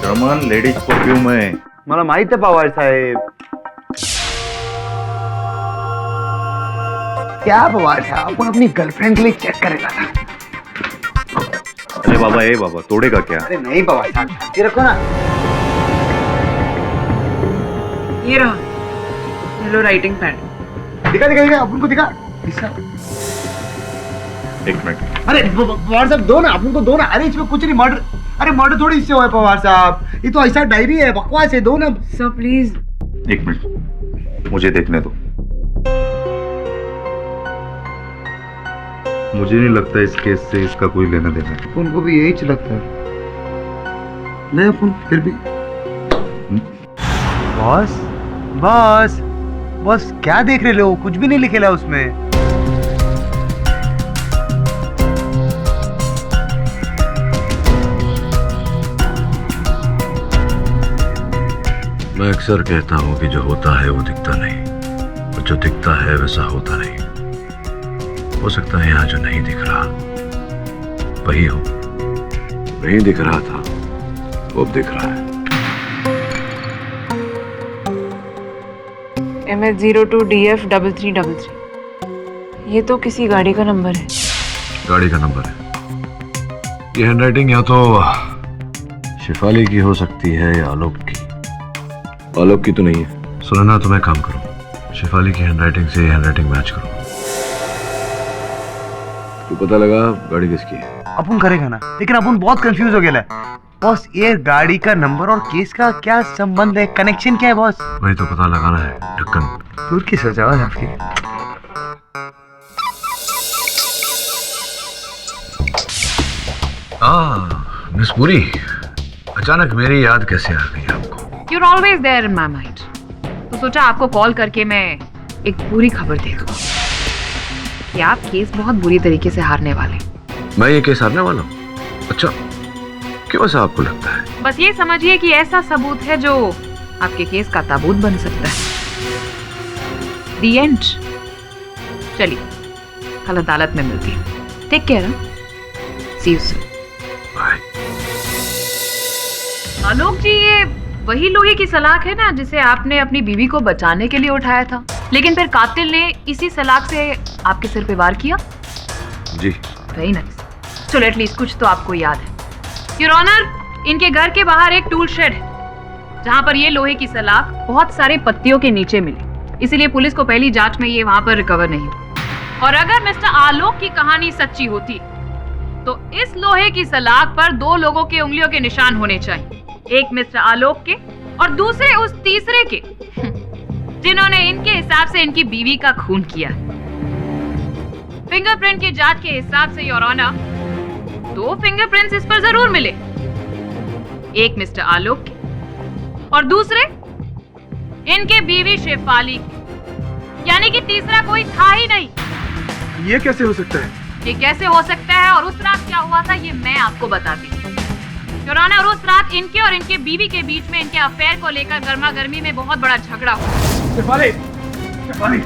जर्मन लेडीज परफ्यूम है। मला माहित आहे पवार साहेब। क्या पवार साहब, अपन अपनी गर्लफ्रेंड के लिए चेक करेगा ना। अरे बाबा, ए बाबा, तोड़ेगा क्या? अरे नहीं पवार साहब, ये रखो ना। ये रहा, हेलो राइटिंग पैड। दिखा दिखा दिखा, अपन को दिखा। एक मिनट। अरे पवार साहब दो ना, अपन को दो ना। अरे इसमें कुछ नहीं, मर्डर। अरे मर्डर थोड़ी इससे हुआ है पवार साहब, ये तो ऐसा डायरी है, बकवास है। दो ना सर प्लीज। एक मिनट, मुझे देखने दो। मुझे नहीं लगता इस केस से इसका कोई लेना देना है। उनको भी यही लगता है। नहीं अपन फिर भी। बॉस बॉस बॉस, क्या देख रहे हो? कुछ भी नहीं लिखेला उसमें। मैं अक्सर कहता हूँ कि जो होता है वो दिखता नहीं, और जो दिखता है वैसा होता नहीं। हो सकता है यहाँ जो नहीं दिख रहा वही हो। नहीं दिख रहा था वो अब दिख रहा है। MS02DF3333। ये तो किसी गाड़ी का नंबर है। गाड़ी का नंबर है। ये हैंडराइटिंग या तो शिफाली की हो सकती है या आलोक की। आलोक की तो नहीं है। सुनना, तो मैं काम करूं, शिफाली की हैंडराइटिंग से हैंडराइटिंग मैच करूं। तो पता लगा गाड़ी किसकी है। अपन करेगा ना, लेकिन अपन बहुत कंफ्यूज हो गया है बॉस। ये गाड़ी का नंबर और केस का क्या संबंध है, कनेक्शन क्या है बॉस? वही तो पता लगाना है। ढक्कन दूर की सजावट आपकी। मिस पुरी, अचानक मेरी याद कैसे आ गई आपको? You're always there in my mind. तो सोचा आपको कॉल करके मैं एक पूरी खबर दे दूं कि आप केस बहुत बुरी तरीके से हारने वाले। मैं ये केस हारने वाला हूँ? अच्छा, क्यों ऐसा आपको लगता है? बस ये समझिए कि ऐसा सबूत है जो आपके केस का ताबूत बन सकता है। The end. चलिए, कल अदालत में मिलती है। Take care. See you soon. Bye. Alok ji, ये वही लोहे की सलाख है ना जिसे आपने अपनी बीवी को बचाने के लिए उठाया था, लेकिन फिर कातिल ने इसी सलाख से आपके सिर पे वार किया? जी। Very nice. चलो एटलीस्ट कुछ तो आपको याद है। योर ऑनर, इनके घर के बाहर एक टूल शेड है जहां पर ये लोहे की सलाख बहुत सारे पत्तियों के नीचे मिली, इसीलिए पुलिस को पहली जांच में ये वहां पर रिकवर नहीं हुई। और अगर मिस्टर आलोक की कहानी सच्ची होती तो इस लोहे की सलाख पर 2 लोगों के उंगलियों के निशान होने चाहिए, एक मिस्टर आलोक के और दूसरे उस तीसरे के जिन्होंने इनके हिसाब से इनकी बीवी का खून किया। फिंगरप्रिंट की जांच के हिसाब से योर ऑनर 2 फिंगरप्रिंट्स इस पर जरूर मिले, एक मिस्टर आलोक के और दूसरे इनके बीवी शेफाली की, यानी कि तीसरा कोई था ही नहीं। ये कैसे हो सकता है? ये कैसे हो सकता है और उस रात क्या हुआ था ये मैं आपको बताती हूँ। योर ऑनर, उस रात इनके और इनके बीवी के बीच में इनके अफेयर को लेकर गर्मा गर्मी में बहुत बड़ा झगड़ा हुआ। शेफाली, शेफाली,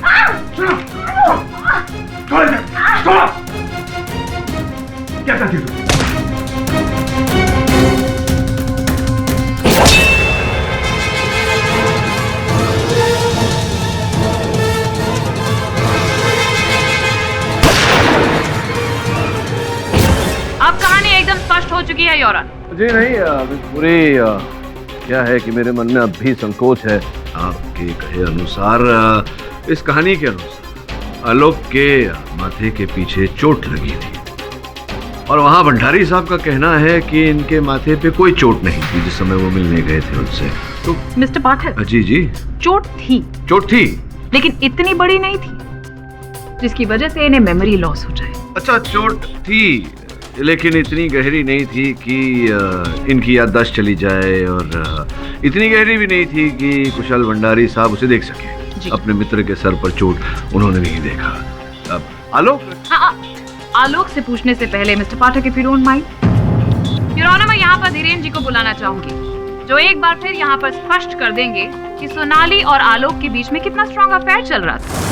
सुनो, छोड़ दे, छोड़। क्या करती तू? अब कहानी एकदम स्पष्ट हो चुकी है योर ऑनर। जी नहीं, पूरी क्या है कि मेरे मन में अब भी संकोच है। आपके कहे अनुसार, इस कहानी के अनुसार आलोक के माथे के पीछे चोट लगी थी और वहां भंडारी साहब का कहना है कि इनके माथे पे कोई चोट नहीं थी जिस समय वो मिलने गए थे उनसे। तो मिस्टर पाठक, जी जी, चोट थी, लेकिन इतनी बड़ी नहीं थी जिसकी वजह से इन्हें मेमोरी लॉस हो जाए। अच्छा, चोट थी लेकिन इतनी गहरी नहीं थी कि इनकी याददाश्त चली जाए और इतनी गहरी भी नहीं थी कि कुशल भंडारी साहब उसे देख सके। अपने मित्र के सर पर चोट उन्होंने नहीं देखा। अब आलोक, आलोक से पूछने से पहले mister Pathak, if you don't mind your honour, मैं यहाँ पर धीरेन्द्र जी को बुलाना चाहूंगी जो एक बार फिर यहाँ पर स्पष्ट कर देंगे कि सोनाली और आलोक के बीच में कितना स्ट्रॉन्ग अफेयर चल रहा था।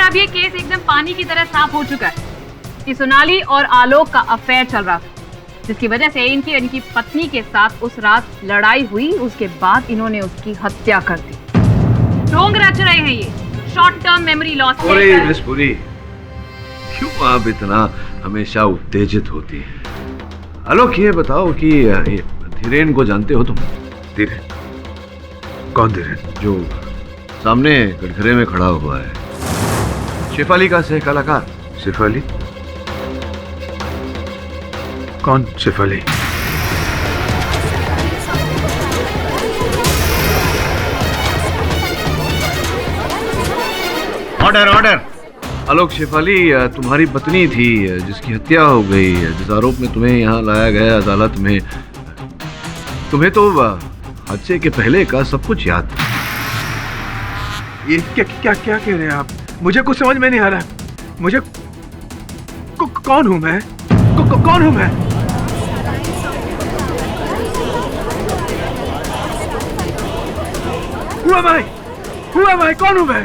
अब ये केस एकदम पानी की तरह साफ हो चुका है कि सोनाली और आलोक का अफेयर चल रहा था, जिसकी वजह से इनकी पत्नी के साथ उस रात लड़ाई हुई। उसके बाद इन्होंने उसकी हत्या कर दी। ढोंग रच रहे हैं ये short term memory loss. Miss Puri, क्यों आप इतना हमेशा उत्तेजित होती है? आलोक, ये बताओ कि धीरेन को जानते हो तुम? धीरेन? कौन धीरेन? जो सामने कटघरे में खड़ा हुआ है, शेफाली का सह कलाकार। शेफाली? कौन शेफाली? Order, order. आलोक, शेफाली तुम्हारी पत्नी थी जिसकी हत्या हो गई, जिस आरोप में तुम्हें यहाँ लाया गया अदालत में। तुम्हें तो हादसे के पहले का सब कुछ याद था। ये क्या क्या क्या कह रहे हैं आप? मुझे कुछ समझ में नहीं आ रहा। मुझे कौन हूं मैं? कौन हूं मैं? Who am I? कौन हूं मैं?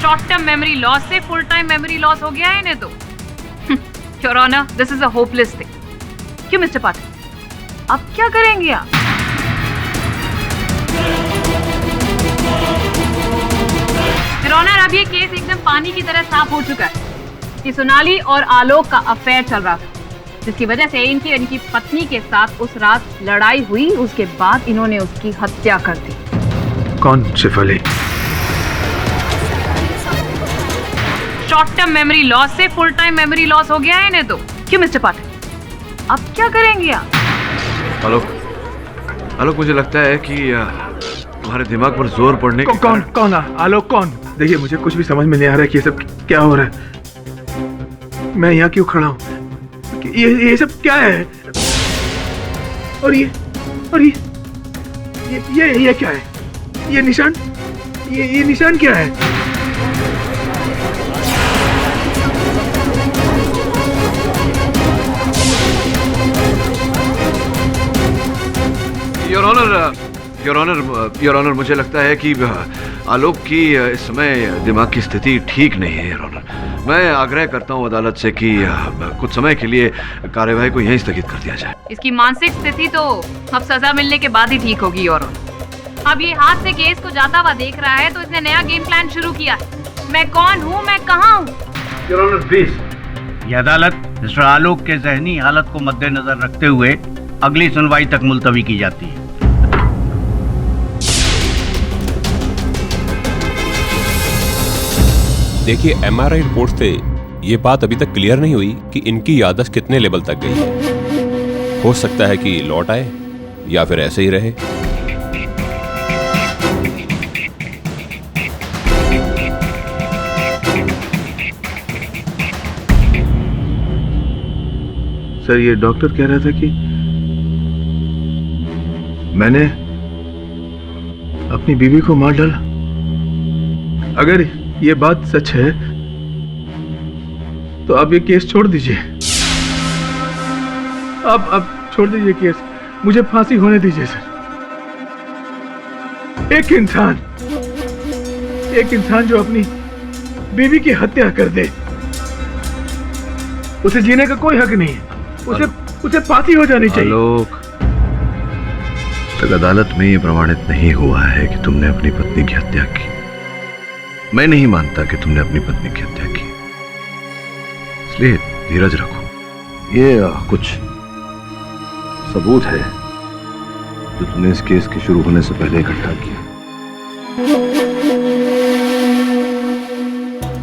शॉर्ट टर्म मेमोरी लॉस से फुल टाइम मेमोरी लॉस हो गया है इन्हें तो। Your honour, this is a hopeless thing. क्यों मिस्टर पाठक, अब क्या करेंगे आप? योर ऑनर, अब ये केस एकदम पानी की तरह साफ हो चुका है कि सोनाली और आलोक का अफेयर चल रहा था, जिसकी वजह से इनकी पत्नी के साथ उस रात लड़ाई हुई। उसके बाद इन्होंने उसकी हत्या कर दी। कौन Shefali? Short term memory loss से फुल टाइम मेमोरी लॉस हो गया है इन्हें तो। क्यों मिस्टर पाठक, अब क्या करेंगे आप? आलोक, मुझे लगता है कि तुम्हारे दिमाग पर जोर पड़ने के कौन? आलोक कौन? देखिए, मुझे कुछ भी समझ में नहीं आ रहा है कि ये सब क्या हो रहा है। मैं यहाँ क्यों खड़ा हूँ? ये सब क्या है? और ये क्या है? ये निशान क्या है? योर ऑनर, मुझे लगता है कि आलोक की इस समय दिमाग की स्थिति ठीक नहीं है। योर ऑनर, मैं आग्रह करता हूं अदालत से कि कुछ समय के लिए कार्यवाही को यहीं स्थगित कर दिया जाए। इसकी मानसिक स्थिति तो अब सजा मिलने के बाद ही ठीक होगी। योर ऑनर, अब ये हाथ से केस को जाता हुआ देख रहा है तो इसने नया गेम प्लान शुरू किया है। मैं कौन हूँ, मैं कहाँ हूँ? Your honour please. ये अदालत मिस्टर आलोक के जहनी हालत को मद्देनजर रखते हुए अगली सुनवाई तक मुलतवी की जाती है। देखिए, एमआरआई रिपोर्ट से ये बात अभी तक क्लियर नहीं हुई कि इनकी याददाश्त कितने लेवल तक गई है। हो सकता है कि लौट आए या फिर ऐसे ही रहे। सर, ये डॉक्टर कह रहा था कि मैंने अपनी बीवी को मार डाला। अगर ये बात सच है तो आप ये केस छोड़ दीजिए। आप छोड़ दीजिए केस, मुझे फांसी होने दीजिए सर। एक इंसान जो अपनी बीवी की हत्या कर दे, उसे जीने का कोई हक नहीं है। उसे फांसी हो जानी चाहिए। आलोक, तक अदालत में ये प्रमाणित नहीं हुआ है कि तुमने अपनी पत्नी की हत्या की। मैं नहीं मानता कि तुमने अपनी पत्नी की हत्या की, इसलिए धीरज रखो। ये कुछ सबूत है जो तुमने इस केस के शुरू होने से पहले इकट्ठा किया।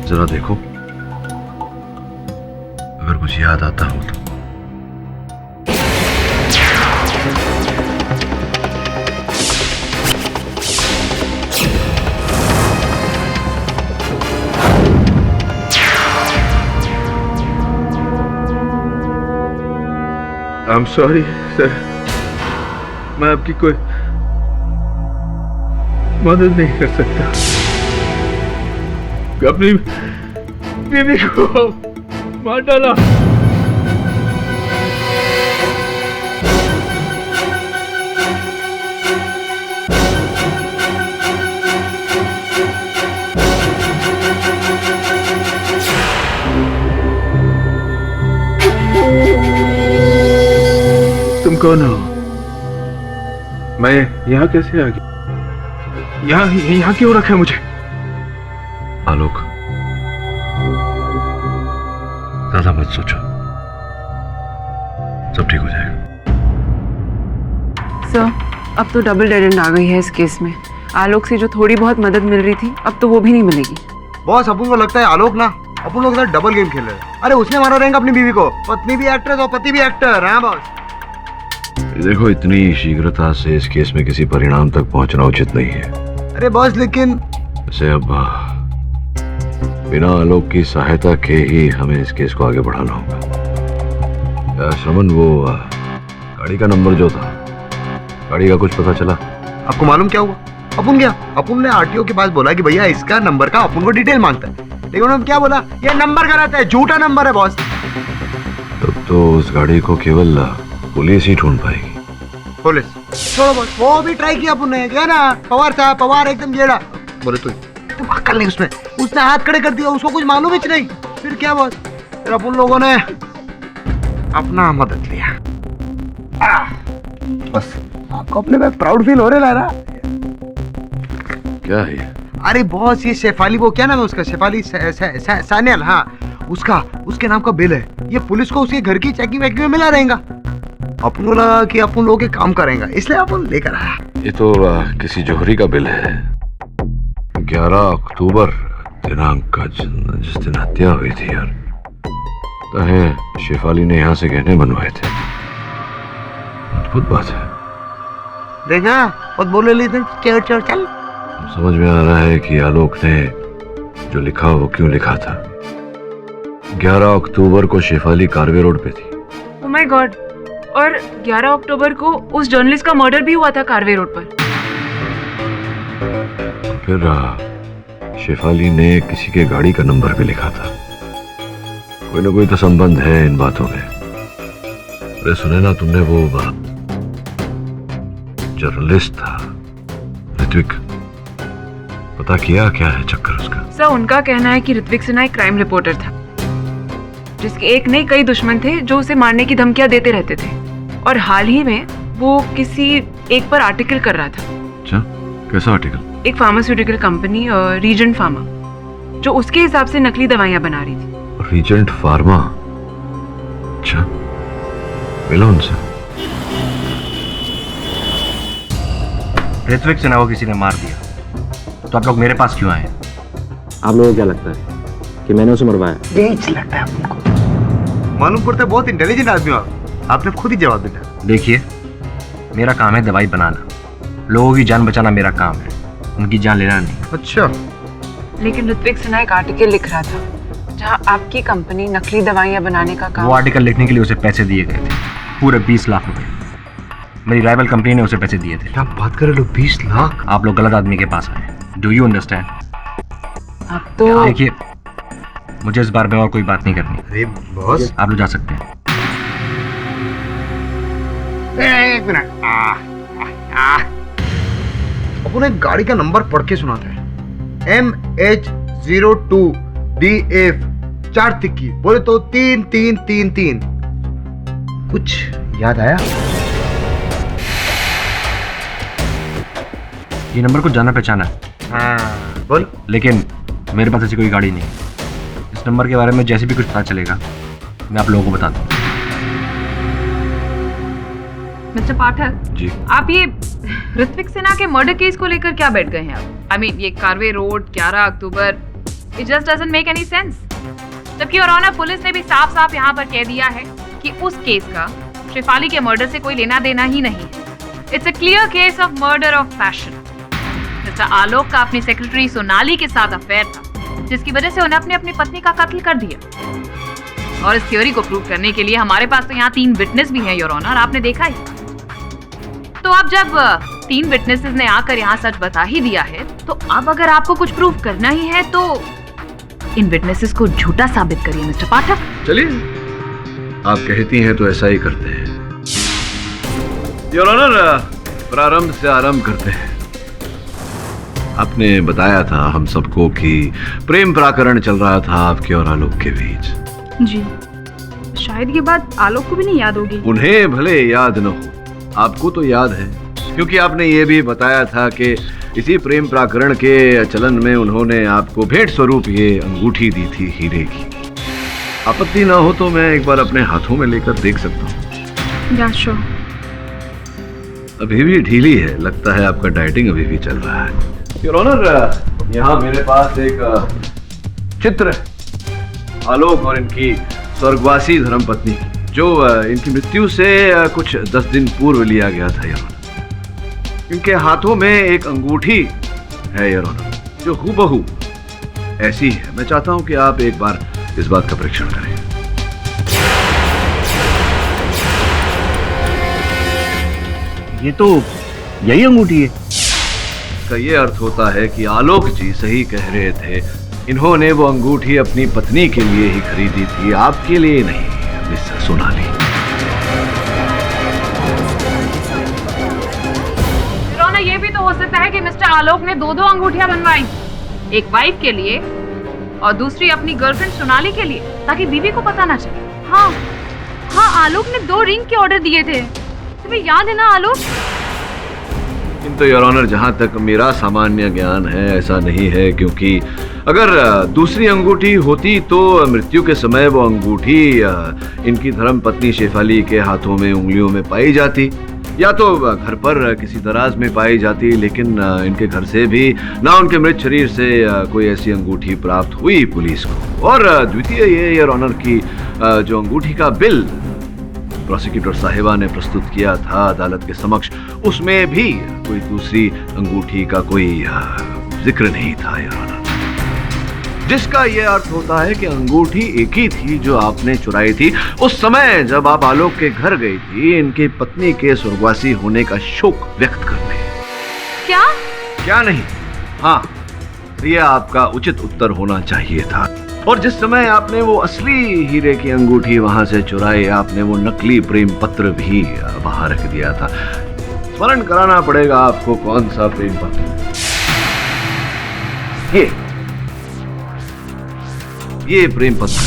जरा देखो, अगर कुछ याद आता हो तो। I'm sorry, sir. मैं आपकी कोई मदद नहीं कर सकता। अपनी बीवी को मार डाला। तुम कौन हो? मैं यहाँ कैसे आ गया? यहाँ क्यों रखा है मुझे? आलोक, ज्यादा मत सोचो, सब ठीक हो जाएगा। सर, अब तो डबल डेड एंड आ गई है इस केस में। आलोक से जो थोड़ी बहुत मदद मिल रही थी, अब तो वो भी नहीं मिलेगी। बॉस, अपन को लगता है आलोक ना अपन लोग इधर डबल गेम खेल रहे हैं। अरे उसने मारा रहेगा अपनी बीवी को। पत्नी भी एक्ट्रेस और पति भी एक्टर। हाँ बॉस। देखो, इतनी शीघ्रता से इस केस में किसी परिणाम तक पहुंचना उचित नहीं है। अरे बॉस, लेकिन वैसे अब बिना आलोक की सहायता के ही हमें इस केस को आगे बढ़ाना होगा। श्रवण, वो गाड़ी का नंबर जो था, गाड़ी का कुछ पता चला? आपको मालूम क्या हुआ? अपन गया, अपन ने आरटीओ के पास बोला कि भैया इसका नंबर का अपन को डिटेल मांगता है, लेकिन उन्होंने क्या बोला, ये नंबर का रहता है, झूठा नंबर है बॉस। तब तो उस गाड़ी को केवल पुलिस ही ढूंढ पाएगी। पुलिस छोड़ो बॉस, वो भी ट्राई किया अपन ने, क्या ना पवार साहब, पवार एकदम जेड़ा बोले तो अक्ल नहीं उसमें, उसने हाथ खड़े कर दिया, उसको कुछ मालूम ही नहीं। फिर क्या बॉस, फिर अपन लोगों ने अपना मदद लिया। बस आपको अपने पे प्राउड फील हो रहा है ना? क्या है ये? अरे बॉस ये शेफाली, वो क्या नाम है उसका, शेफाली सान्याल, हाँ उसके नाम का बिल है। ये पुलिस को उसके घर की चेकिंग वेकिंग में मिला रहेगा। अपन को लगा कि अपन लोग काम करेंगे, इसलिए अपन लेकर आया। ये तो किसी जौहरी का बिल है। 11 अक्टूबर दिनांक का जिस दिन हत्या हुई थी यार, तो शेफाली ने यहाँ से गहने बनवाए थे। अद्भुत बात है। देखा और बोले ली चल चल। समझ में आ रहा है कि आलोक ने जो लिखा वो क्यों लिखा था। 11 अक्टूबर को शेफाली कारवे रोड पे थी। ओह माय गॉड, और 11 अक्टूबर को उस जर्नलिस्ट का मर्डर भी हुआ था कारवे रोड पर। फिर शेफाली ने किसी के गाड़ी का नंबर भी लिखा था। कोई ना कोई तो संबंध है इन बातों में। अरे सुने ना तुमने, वो जर्नलिस्ट था ऋत्विक, पता किया क्या है चक्कर उसका? सर उनका कहना है कि ऋत्विक सिन्हा एक क्राइम रिपोर्टर था, जिसके एक नहीं कई दुश्मन थे जो उसे मारने की धमकियां देते रहते थे, और हाल ही में वो किसी एक पर आर्टिकल कर रहा था। अच्छा, कैसा आर्टिकल? एक फार्मास्यूटिकल कंपनी रीजेंट फार्मा, जो उसके हिसाब से नकली दवाइयां बना रही थी। Regent Pharma? अच्छा, मिलो उनसे। ऋत्विक सिन्हा को किसी ने मार दिया, तो आप लोग मेरे पास क्यों आए? आप लोगों को क्या लगता है कि मैंने उसे मरवाया? बेच लगता है आपको, मालूम पड़ता है बहुत इंटेलिजेंट आदमी हो आपने खुद ही जवाब दिया। देखिए, मेरा काम है दवाई बनाना, लोगों की जान बचाना मेरा काम है, उनकी जान लेना नहीं। अच्छा, लेकिन ऋत्विक सिन्हा एक आर्टिकल लिख रहा था जहां आपकी कंपनी नकली दवाइयां बनाने का काम। वो आर्टिकल लिखने के लिए उसे पैसे दिए गए थे, पूरे 20 लाख रुपए। मेरी राइवल कंपनी ने उसे पैसे दिए थे। क्या बात कर रहे हो, 20 लाख? आप लोग गलत आदमी के पास आए। Do you understand? आप तो देखिए, मुझे इस बार में और कोई बात नहीं करनी। अरे बॉस, आप लोग जा सकते हैं। एक मिनट, अपन एक गाड़ी का नंबर पढ़ के सुनाते हैं, MH02DF 4 तिक्की, बोले तो 3333। कुछ याद आया? ये नंबर कुछ जाना पहचाना है। हाँ बोल। लेकिन मेरे पास ऐसी कोई गाड़ी नहीं। इस नंबर के बारे में जैसे भी कुछ पता चलेगा मैं आप लोगों को बता दूँ। मिस्टर पाठक जी, आप ये ऋत्विक सिन्हा के मर्डर केस को लेकर क्या बैठ गए हैं आप? आई मीन ये Karve road 11 October, it just doesn't make any sense. जबकि योर ऑनर पुलिस ने भी साफ साफ यहाँ पर कह दिया है कि उस केस का शेफाली के मर्डर से कोई लेना देना ही नहीं है। It's a clear case of murder of passion. Mister Alok का अपनी सेक्रेटरी सोनाली के साथ अफेयर था, जिसकी वजह से उन्हें अपनी पत्नी का कत्ल कर दिया। और इस थ्योरी को प्रूव करने के लिए हमारे पास तो यहाँ 3 विटनेस भी हैं योर ऑनर, आपने देखा ही। तो अब जब 3 विटनेसेस ने आकर यहाँ सच बता ही दिया है, तो अब अगर आपको कुछ प्रूव करना ही है तो इन विटनेसेस को झूठा साबित करिए मिस्टर पाठक। चलिए, आप कहती हैं तो ऐसा ही करते हैं। योर ऑनर, प्रारंभ से आरंभ करते हैं। आपने बताया था हम सबको कि प्रेम प्रकरण चल रहा था आपके और आलोक के बीच। जी, शायद ये बात आलोक को भी नहीं याद होगी। उन्हें भले याद न हो, आपको तो याद है, क्योंकि आपने ये भी बताया था कि इसी प्रेम प्रकरण के चलन में उन्होंने आपको भेंट स्वरूप ये अंगूठी दी थी हीरे की। आपत्ति ना हो तो मैं एक बार अपने हाथों में लेकर देख सकता हूँ? या श्योर। अभी भी ढीली है, लगता है आपका डाइटिंग अभी भी चल रहा है। योर ऑनर, यहाँ मेरे पास एक चित्र है आलोक और इनकी स्वर्गवासी धर्मपत्नी, जो इनकी मृत्यु से कुछ 10 दिन पूर्व लिया गया था योर ऑनर। इनके हाथों में एक अंगूठी है योर ऑनर, जो हूबहू ऐसी है। मैं चाहता हूं कि आप एक बार इस बात का परीक्षण करें। ये तो यही अंगूठी है। इसका ये अर्थ होता है कि आलोक जी सही कह रहे थे। इन्होंने वो अंगूठी अपनी पत्नी के लिए ही खरीदी थी, आपके लिए नहीं, मिस सोनाली। रोना, ये भी तो हो सकता है कि मिस्टर आलोक ने दो अंगूठियां बनवाई, एक वाइफ के लिए और दूसरी अपनी गर्लफ्रेंड सोनाली के लिए, ताकि बीवी को पता ना चले। हाँ हाँ, आलोक ने 2 रिंग के ऑर्डर दिए थे, तुम्हें याद है ना आलोक? किंतु योर ऑनर, जहां तक मेरा सामान्य ज्ञान है ऐसा नहीं है, क्योंकि अगर दूसरी अंगूठी होती तो मृत्यु के समय वो अंगूठी इनकी धर्मपत्नी शेफाली के हाथों में, उंगलियों में पाई जाती, या तो घर पर किसी दराज में पाई जाती, लेकिन इनके घर से भी ना उनके मृत शरीर से कोई ऐसी अंगूठी प्राप्त हुई पुलिस को। और द्वितीय ये योर ऑनर की जो अंगूठी का बिल प्रोसिक्यूटर साहिबा ने प्रस्तुत किया था अदालत के समक्ष, उसमें भी कोई दूसरी अंगूठी का कोई जिक्र नहीं था योर ऑनर, जिसका यह अर्थ होता है कि अंगूठी एक ही थी जो आपने चुराई थी उस समय जब आप आलोक के घर गई थी इनकी पत्नी के स्वर्गवासी होने का शोक व्यक्त करने। क्या नहीं, हाँ, ये आपका उचित उत्तर होना चाहिए था। और जिस समय आपने वो असली हीरे की अंगूठी वहां से चुराई, आपने वो नकली प्रेम पत्र भी वहां रख दिया था। स्मरण कराना पड़ेगा आपको, कौन सा प्रेम पत्र? ये प्रेम पत्र।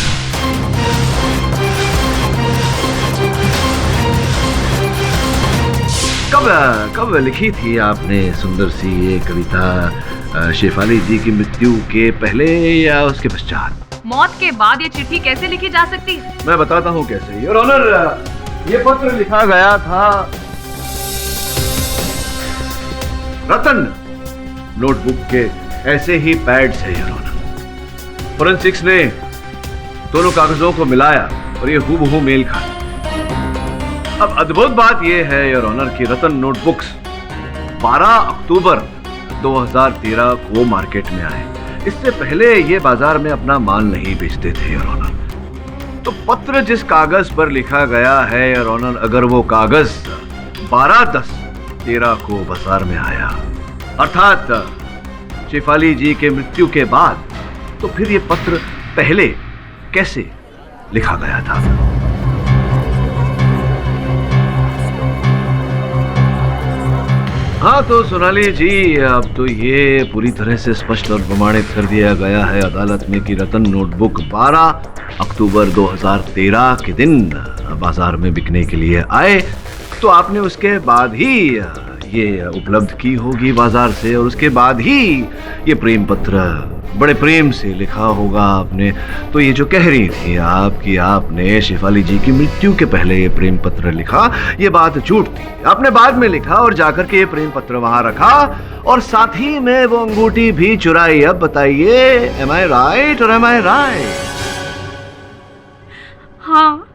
कब लिखी थी आपने सुंदर सी ये कविता? शेफाली जी की मृत्यु के पहले या उसके पश्चात? मौत के बाद ये चिट्ठी कैसे लिखी जा सकती है? मैं बताता हूँ कैसे। योर ऑनर, ये पत्र लिखा गया था रतन नोटबुक के ऐसे ही पैड से योर ऑनर। फोरेंसिक्स ने दोनों कागजों को मिलाया और ये हूबहू मेल खाया। अब अद्भुत बात यह है योर ऑनर कि रतन नोटबुक्स 12 अक्टूबर 2013 को मार्केट में आए। इससे पहले ये बाजार में अपना माल नहीं बेचते थे योर ऑनर। तो पत्र जिस कागज पर लिखा गया है योर ऑनर, अगर वो कागज 12/10/13 को बाजार में आया, अर्थात शेफाली जी के मृत्यु के बाद, तो फिर ये पत्र पहले कैसे लिखा गया था? हाँ, तो सोनाली जी, अब तो ये पूरी तरह से स्पष्ट और प्रमाणित कर दिया गया है अदालत में कि रतन नोटबुक 12 अक्टूबर 2013 के दिन बाजार में बिकने के लिए आए, तो आपने उसके बाद ही ये उपलब्ध की होगी बाजार से, और उसके बाद ही ये प्रेम पत्र बड़े प्रेम से लिखा होगा आपने। तो ये जो कह रही थी आप कि आपने शेफाली जी की मृत्यु के पहले ये प्रेम पत्र लिखा, ये बात झूठ थी। आपने बाद में लिखा और जाकर के ये प्रेम पत्र वहां रखा और साथ ही में वो अंगूठी भी चुराई। अब बताइए, एम आई राइट और एम आई राइट? हाँ।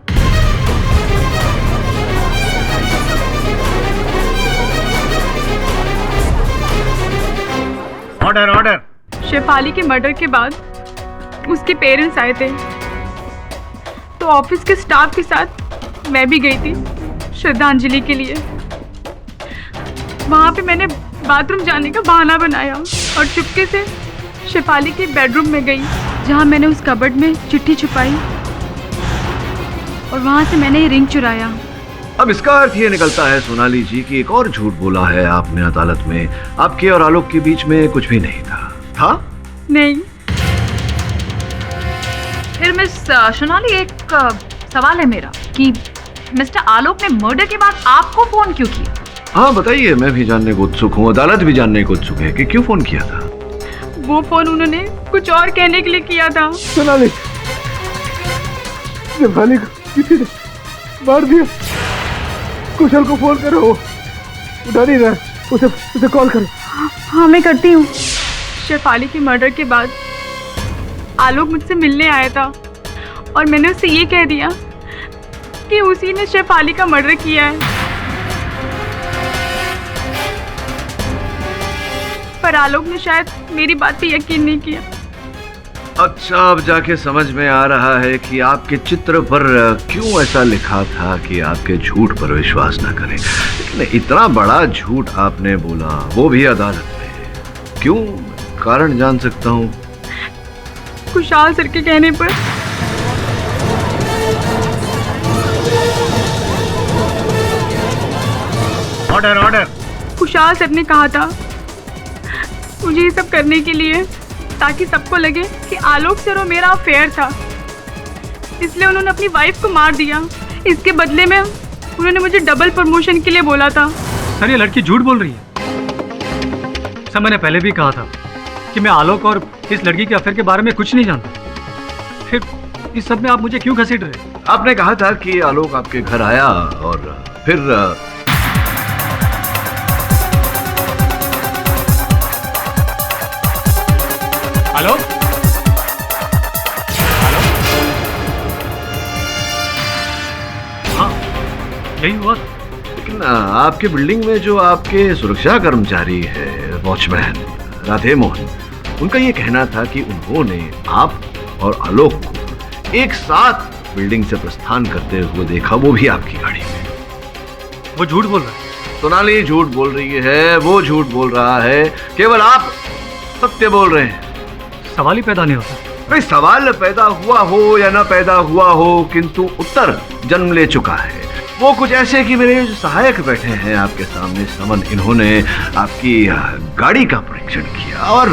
Order order. शेफाली के मर्डर के बाद उसके पेरेंट्स आए थे, तो ऑफिस के स्टाफ के साथ मैं भी गई थी श्रद्धांजलि के लिए। वहाँ पे मैंने बाथरूम जाने का बहाना बनाया और चुपके से शेफाली के बेडरूम में गई, जहाँ मैंने उस कबर्ड में चिट्ठी छुपाई और वहाँ से मैंने ये रिंग चुराया। अब इसका अर्थ ये निकलता है सोनाली जी कि एक और झूठ बोला है आपने अदालत में। आपके और आलोक के बीच में कुछ भी नहीं था। नहीं। फिर मिस सोनाली, एक सवाल है मेरा कि मिस्टर आलोक ने मर्डर के बाद आपको फोन क्यों किया? हाँ बताइए, मैं भी जानने को उत्सुक हूँ, अदालत भी जानने को उत्सुक है कि क्यों फोन किया था। वो फोन उन्होंने कुछ और कहने के लिए किया था। सोनाली, शेफाली को किसी ने मार दिया। कुशल को फोन करो, उठा नहीं रहा, उसे कॉल करो। हाँ मैं करती हूँ। शेफाली के मर्डर के बाद आलोक मुझसे मिलने आया था और मैंने उससे ये कह दिया कि उसी ने शेफाली का मर्डर किया है, पर आलोक ने शायद मेरी बात पे यकीन नहीं किया। अच्छा, अब जाके समझ में आ रहा है कि आपके चित्र पर क्यों ऐसा लिखा था कि आपके झूठ पर विश्वास न करें। लेकिन इतना बड़ा झूठ आपने बोला, वो भी अदालत में। क्यों, कारण जान सकता हूँ? खुशहाल सर के कहने पर। Order order. खुशहाल सर ने कहा था मुझे ये सब करने के लिए ताकि सबको लगे कि आलोक सर और मेरा अफेयर था, इसलिए उन्होंने अपनी वाइफ को मार दिया। इसके बदले में उन्होंने मुझे डबल प्रमोशन के लिए बोला था। सर ये लड़की झूठ बोल रही है। सर मैंने पहले भी कहा था कि मैं आलोक और इस लड़की के अफेयर के बारे में कुछ नहीं जानता, फिर इस सब में आप मुझे क्यों घसीट रहे? आपने कहा था कि आलोक आपके घर आया और फिर आलोक? हाँ यही हुआ। लेकिन आपके बिल्डिंग में जो आपके सुरक्षा कर्मचारी है, वॉचमैन राधे मोहन, उनका ये कहना था कि उन्होंने आप और आलोक को एक साथ बिल्डिंग से प्रस्थान करते हुए देखा, वो भी आपकी गाड़ी में। वो झूठ बोल रहा है। सोनाली झूठ बोल रही है, वो झूठ बोल रहा है, केवल आप सत्य बोल रहे हैं। सवाल ही पैदा नहीं होता। अरे सवाल पैदा हुआ हो या ना पैदा हुआ हो, किंतु उत्तर जन्म ले चुका है। वो कुछ ऐसे कि मेरे जो सहायक बैठे हैं आपके सामने समन, इन्होंने आपकी गाड़ी का परीक्षण किया और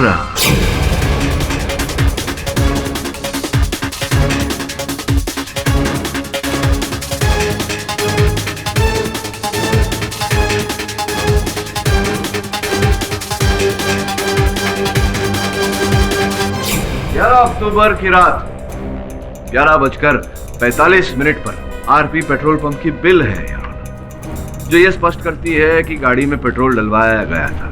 11 अक्टूबर की रात 11:45 पर आरपी पेट्रोल पंप की बिल है जो ये स्पष्ट करती है कि गाड़ी में पेट्रोल डलवाया गया था।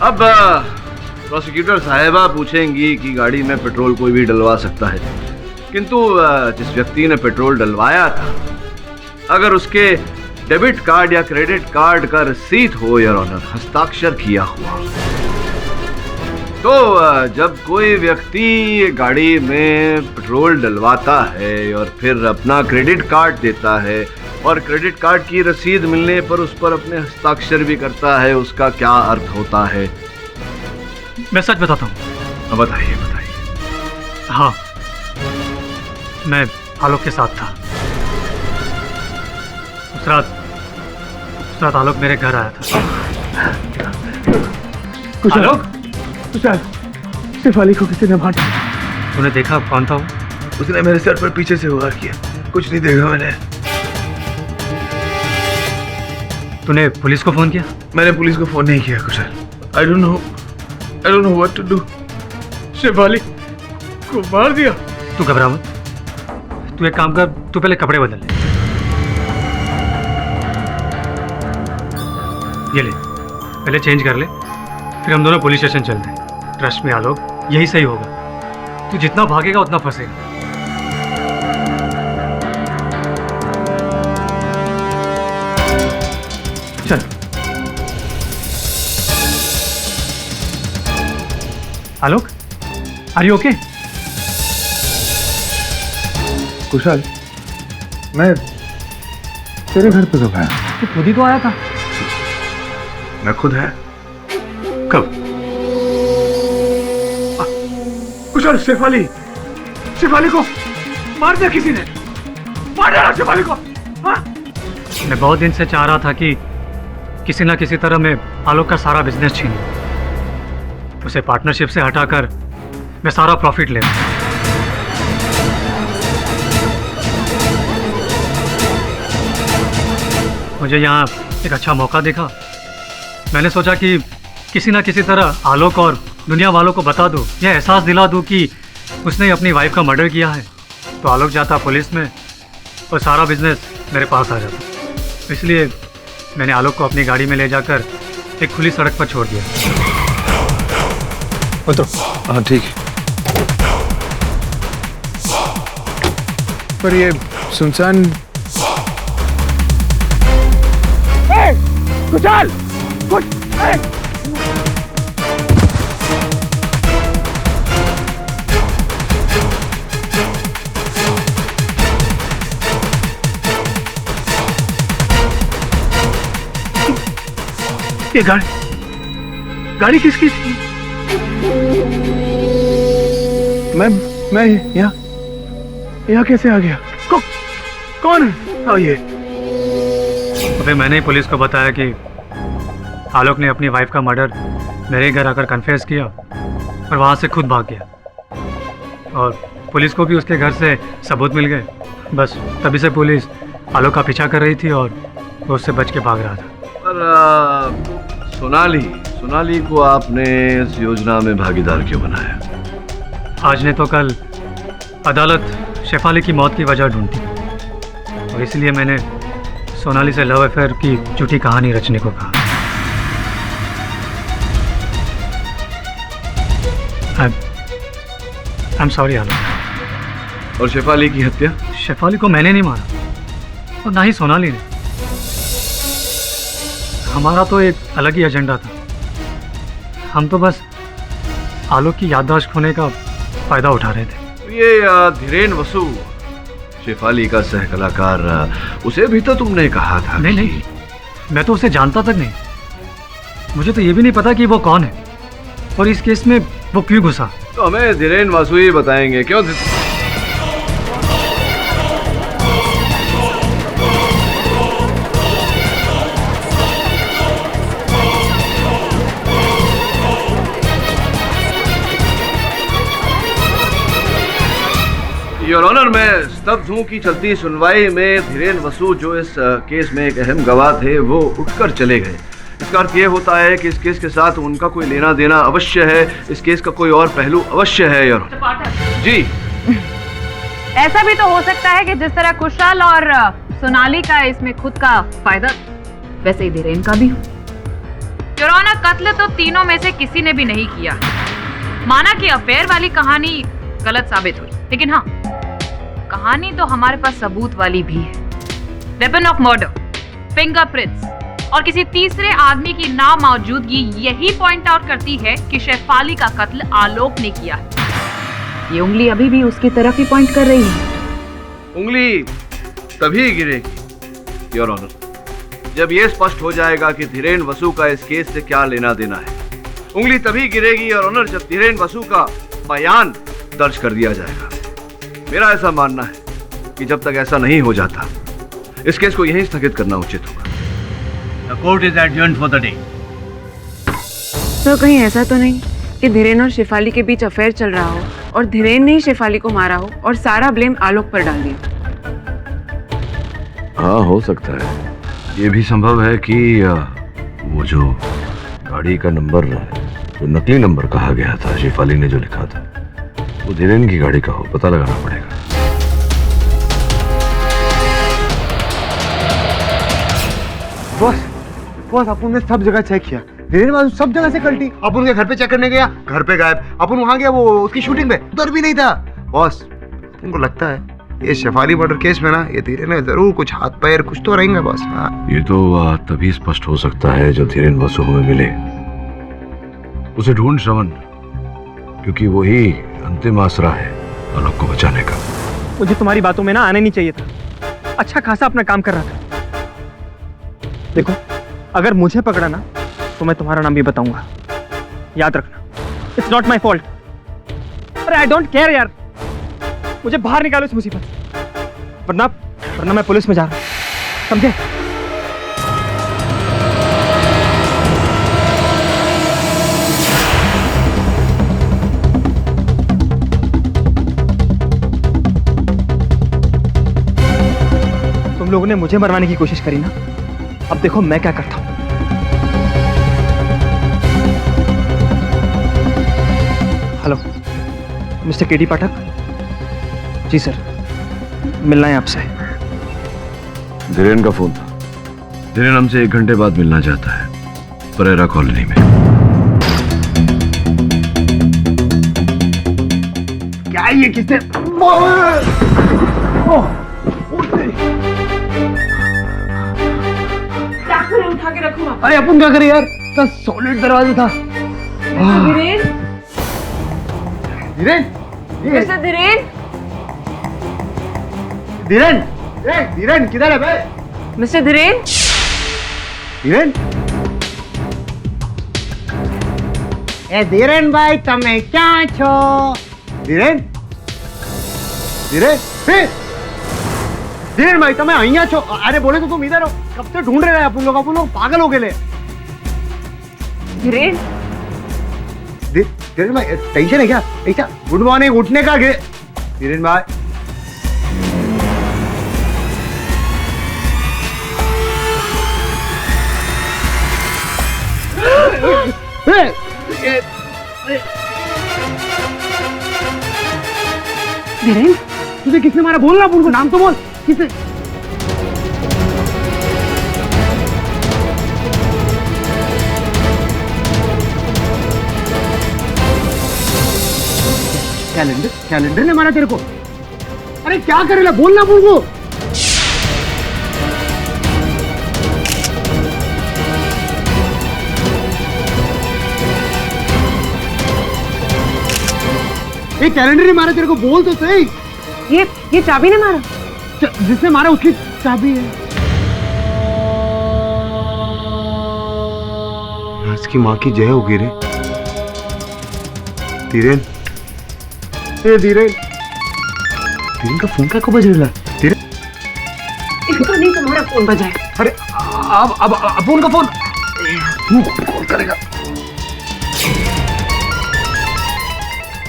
अब प्रोसिक्यूटर साहिबा पूछेंगी कि गाड़ी में पेट्रोल कोई भी डलवा सकता है, किंतु जिस व्यक्ति ने पेट्रोल डलवाया था, अगर उसके डेबिट कार्ड या क्रेडिट कार्ड का रसीद हो योर ऑनर, हस्ताक्षर किया हुआ, तो जब कोई व्यक्ति गाड़ी में पेट्रोल डलवाता है और फिर अपना क्रेडिट कार्ड देता है और क्रेडिट कार्ड की रसीद मिलने पर उस पर अपने हस्ताक्षर भी करता है, उसका क्या अर्थ होता है? मैं सच बताता हूँ। बताइए बताइए। हाँ, मैं आलोक के साथ था। उस रात आलोक मेरे घर आया था। आलोक? शेफाली को किसी ने मारा। तूने देखा कौन था वो? उसने मेरे सर पर पीछे से वार किया। कुछ नहीं देखा मैंने। तूने पुलिस को फोन किया? मैंने पुलिस को फोन नहीं किया कुशल। I don't know what to do। Shefali को मार दिया। तू घबरा मत। तू एक काम कर, तू पहले कपड़े बदल ले। ये ले, पहले चेंज कर ले, फिर हम दोनों पुलिस स्टेशन चलते हैं। ट्रस्ट में आलोक, यही सही होगा। तू जितना भागेगा उतना फंसेगा। चल। आलोक, आर यू ओके? कुशल, मैं तेरे घर पे कब आया? तू खुद ही तो आया था। मैं खुद है? कब? कुशल, शेफाली को मार दिया किसी ने। मार दिया शेफाली को। हाँ? मैं बहुत दिन से चाह रहा था कि किसी ना किसी तरह मैं आलोक का सारा बिजनेस छीन लूं, उसे पार्टनरशिप से हटाकर मैं सारा प्रॉफिट ले लूं। मुझे यहाँ एक अच्छा मौका देखा। मैंने सोचा कि किसी ना किसी तरह आलोक और दुनिया वालों को बता दूं, यह एहसास दिला दूं कि उसने अपनी वाइफ का मर्डर किया है, तो आलोक जाता पुलिस में और सारा बिजनेस मेरे पास आ जाता। इसलिए मैंने आलोक को अपनी गाड़ी में ले जाकर एक खुली सड़क पर छोड़ दिया। उतरो। हाँ ठीक है। पर ये सुनसान। कुशल! ये गाड़ी किसकी थी? मैं यहाँ कैसे आ गया? कौन है ये? अबे मैंने ही पुलिस को बताया कि आलोक ने अपनी वाइफ का मर्डर मेरे घर आकर कन्फेस किया और वहाँ से खुद भाग गया, और पुलिस को भी उसके घर से सबूत मिल गए। बस तभी से पुलिस आलोक का पीछा कर रही थी और वो उससे बच के भाग रहा था। पर सोनाली को आपने इस योजना में भागीदार क्यों बनाया? आज ने तो कल अदालत शेफाली की मौत की वजह ढूंढती और इसलिए मैंने सोनाली से लव अफेयर की झूठी कहानी रचने को कहा। आई एम सॉरी आलोक। और शेफाली की हत्या? शेफाली को मैंने नहीं मारा और ना ही सोनाली ने। हमारा तो एक अलग ही एजेंडा था। हम तो बस आलोक की याददाश्त खोने का फायदा उठा रहे थे। ये धीरेन वसु, शेफाली का सह कलाकार, उसे भी तो तुमने कहा था। नहीं, मैं तो उसे जानता तक नहीं। मुझे तो ये भी नहीं पता कि वो कौन है और इस केस में वो क्यों घुसा। तो हमें धीरेन वसु ही बताएंगे। क्यों? योर ऑनर, मैं स्तब्ध हूँ कि चलती सुनवाई में धीरेन वसु, जो इस केस में एक अहम गवाह थे, वो उठकर चले गए। इसका अर्थ ये होता है कि इस केस के साथ उनका कोई लेना देना अवश्य है। इस केस का कोई और पहलू अवश्य है। योर ऑनर जी, ऐसा भी तो हो सकता है कि जिस तरह कुशल और सोनाली का इसमें खुद का फायदा, वैसे ही धीरेन का भी हो। योर ऑनर, कत्ल तो तीनों में से किसी ने भी नहीं किया। माना कि अफेयर वाली कहानी गलत साबित हुई, लेकिन हाँ, कहानी तो हमारे पास सबूत वाली भी है। वेपन ऑफ मर्डर, फिंगरप्रिंट्स और किसी तीसरे आदमी की नामौजूदगी यही पॉइंट आउट करती है कि शेफाली का कत्ल आलोक ने किया है। ये उंगली अभी भी उसकी तरफ ही पॉइंट कर रही है। उंगली तभी गिरेगी योर ऑनर जब यह स्पष्ट हो जाएगा कि धीरेन वसु का इस केस से क्या लेना देना है। उंगली तभी गिरेगी योर ऑनर जब धीरेन वसु का बयान दर्ज कर दिया जाएगा। मेरा ऐसा मानना है कि जब तक ऐसा नहीं हो जाता, इस केस को यहीं स्थगित करना उचित होगा। The court is adjourned for the day. तो कहीं ऐसा तो नहीं कि धीरेन और शेफाली के बीच अफेयर चल रहा हो और धीरेन ने ही शेफाली को मारा हो और सारा ब्लेम आलोक पर डाल दिया? हाँ, हो सकता है। ये भी संभव है कि वो जो गाड़ी का नंबर, जो नकली नंबर कहा गया था, शेफाली ने जो लिखा था, वो धीरेन की गाड़ी का हो। पता लगाना पड़ेगा। बॉस, अपन ने सब जगह चेक किया। धीरेन वसु सब जगह से कल्टी। अपन के घर पे चेक करने गया, घर पे गायब। अपन वहां गया वो उसकी शूटिंग पे, उधर भी नहीं था। बॉस, उनको लगता है ये शेफाली मर्डर केस में ना, ये धीरेन ने जरूर कुछ हाथ पैर कुछ तो रहेंगे बॉस। हाँ, ये तो तभी स्पष्ट हो सकता है जब धीरेन वसु हमें मिले। उसे ढूंढ श्रवण, क्योंकि वही अंतिम आसरा है आलोक को बचाने का। मुझे तुम्हारी बातों में ना आना नहीं चाहिए था। अच्छा खासा अपना काम कर रहा था। देखो, अगर मुझे पकड़ा ना तो मैं तुम्हारा नाम भी बताऊंगा। याद रखना, इट्स नॉट माई फॉल्ट। अरे आई डोंट केयर यार, मुझे बाहर निकालो इस मुसीबत से, वरना मैं पुलिस में जा रहा हूं, समझे? तुम लोगों ने मुझे मरवाने की कोशिश करी ना, अब देखो मैं क्या करता हूं। हेलो, मिस्टर केडी पाठक। जी सर, मिलना है आपसे। धीरेन का फोन था। धीरेन हमसे 1 घंटे बाद मिलना चाहता है, परेरा कॉलोनी में। क्या ये किसने? उठा के रखूंगा। अरे अपन क्या करें यार, इतना सॉलिड दरवाजा था। धीरेन, धीरेन, मिस्टर धीरेन, धीरेन, धीरेन किधर है बे? मिस्टर धीरेन, धीरेन, ए धीरेन भाई तमे क्या छो? धीरेन धीरेन भाई तमे अहिया छो? अरे बोले तो तुम इधर हो, कब से ढूंढ रहे हैं अपन लोग पागल हो गए। धीरेन धीरेन भाई टेंशन है क्या? ऐसा गुड मॉर्निंग उठने का धीरेन भाई धीरेन तुझे किसने मारा? बोल ना अपन को, नाम तो बोल। किसने? कैलेंडर ने मारा तेरे को? अरे क्या करेला? बोल ना अपन को। ये कैलेंडर ने मारा तेरे को? बोल तो सही। ये चाबी ने मारा? जिसने मारा उसकी चाबी है। राज की माँ की जय होगी रे। धीरेन धीरेन का फोन क्या को बज रहा है? धीरेन इसको नहीं तुम्हारा फोन बजाए। अरे अब फोन का फोन तू कॉल करेगा।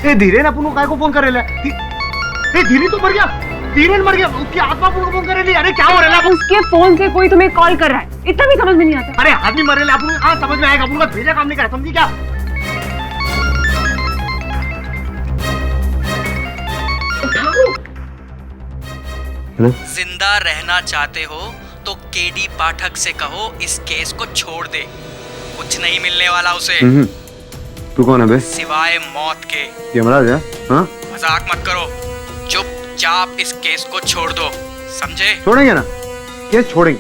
ए धीरेन अपन को काय को फोन करेला? ए धीरेन तो मर गया। धीरेन मर गया, उसकी आत्मा अपन को फोन करेली। अरे क्या हो रहा है? उसके फोन से कोई तुम्हें कॉल कर रहा है, इतना भी समझ में नहीं आता। अरे आदमी मरेला अपन को समझ में आएगा? अपन का भेजा काम नहीं करा, समझी क्या? जिंदा रहना चाहते हो तो केडी पाठक से कहो इस केस को छोड़ दे, कुछ नहीं मिलने वाला उसे। तू कौन है बे? सिवाय मौत के। यमराज है? हाँ? मजाक मत करो, चुपचाप इस केस को छोड़ दो, समझे? छोड़ेंगे ना, केस छोड़ेंगे,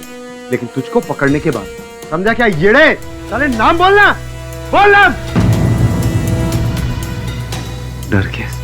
लेकिन तुझको पकड़ने के बाद, समझा क्या? येड़े साले नाम बोलना, बोलना। डर केस।